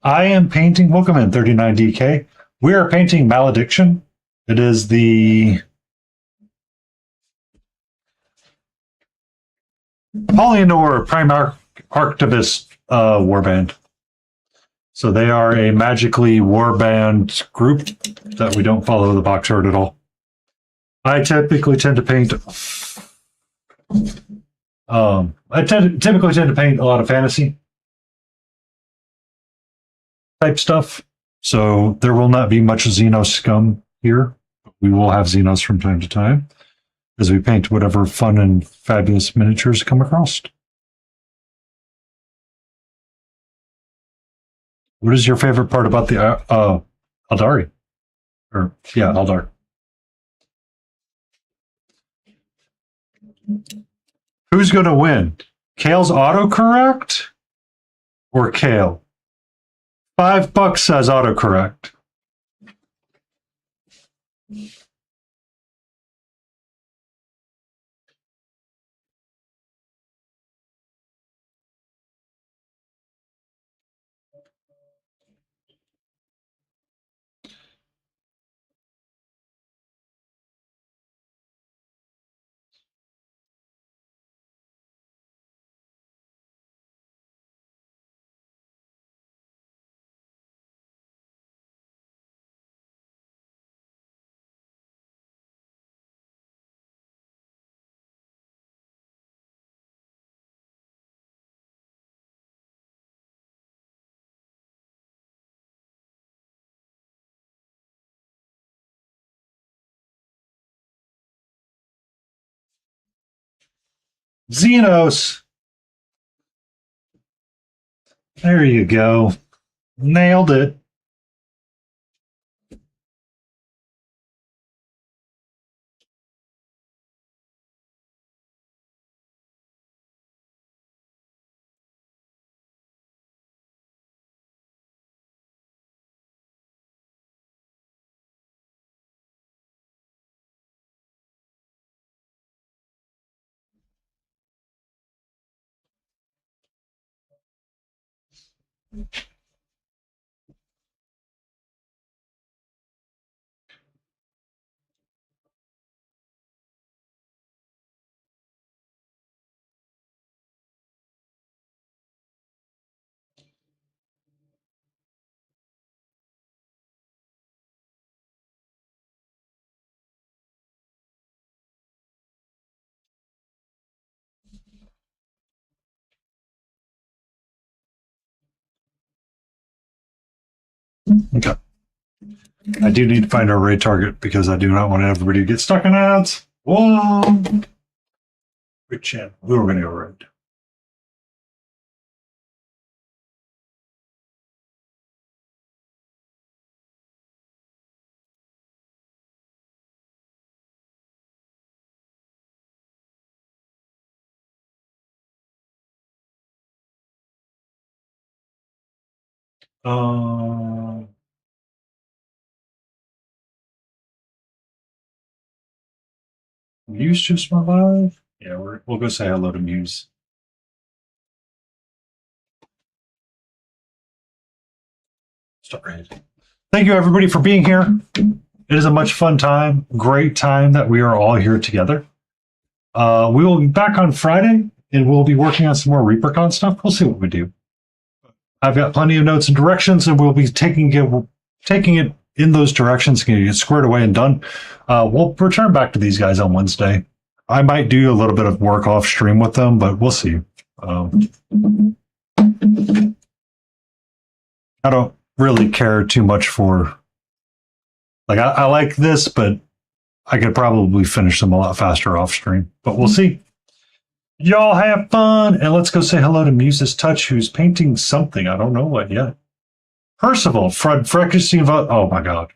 I am painting, welcome in 39DK. We are painting Malediction. It is the Polinore Prime Archivist Warband. So they are a magically Warband group that we don't follow the box art at all. I typically tend to paint typically tend to paint a lot of fantasy type stuff. So there will not be much Xenos scum here. We will have Xenos from time to time as we paint whatever fun and fabulous miniatures come across. What is your favorite part about the Aldari? Or yeah, Aldar. Who's going to win? Kale's autocorrect or Kale? $5 says autocorrect. Xenos. There you go. Nailed it. Okay. I do need to find our raid target because I do not want everybody to get stuck in ads. Whoa. Good channel. We were going to go raid. Use just my live. Yeah, we'll go say hello to Muse. Sorry. Thank you, everybody, for being here. It is a much fun time, great time that we are all here together. We will be back on Friday, and we'll be working on some more ReaperCon stuff. We'll see what we do. I've got plenty of notes and directions, and we'll be taking it in those directions, getting it squared away and done. We'll return back to these guys on Wednesday. I might do a little bit of work off stream with them, but we'll see. I don't really care too much for, like, I like this, but I could probably finish them a lot faster off stream, but we'll see. Y'all have fun, and let's go say hello to Muse's Touch, who's painting something. I don't know what yet. Percival, Fred Frankenstein. Oh my God.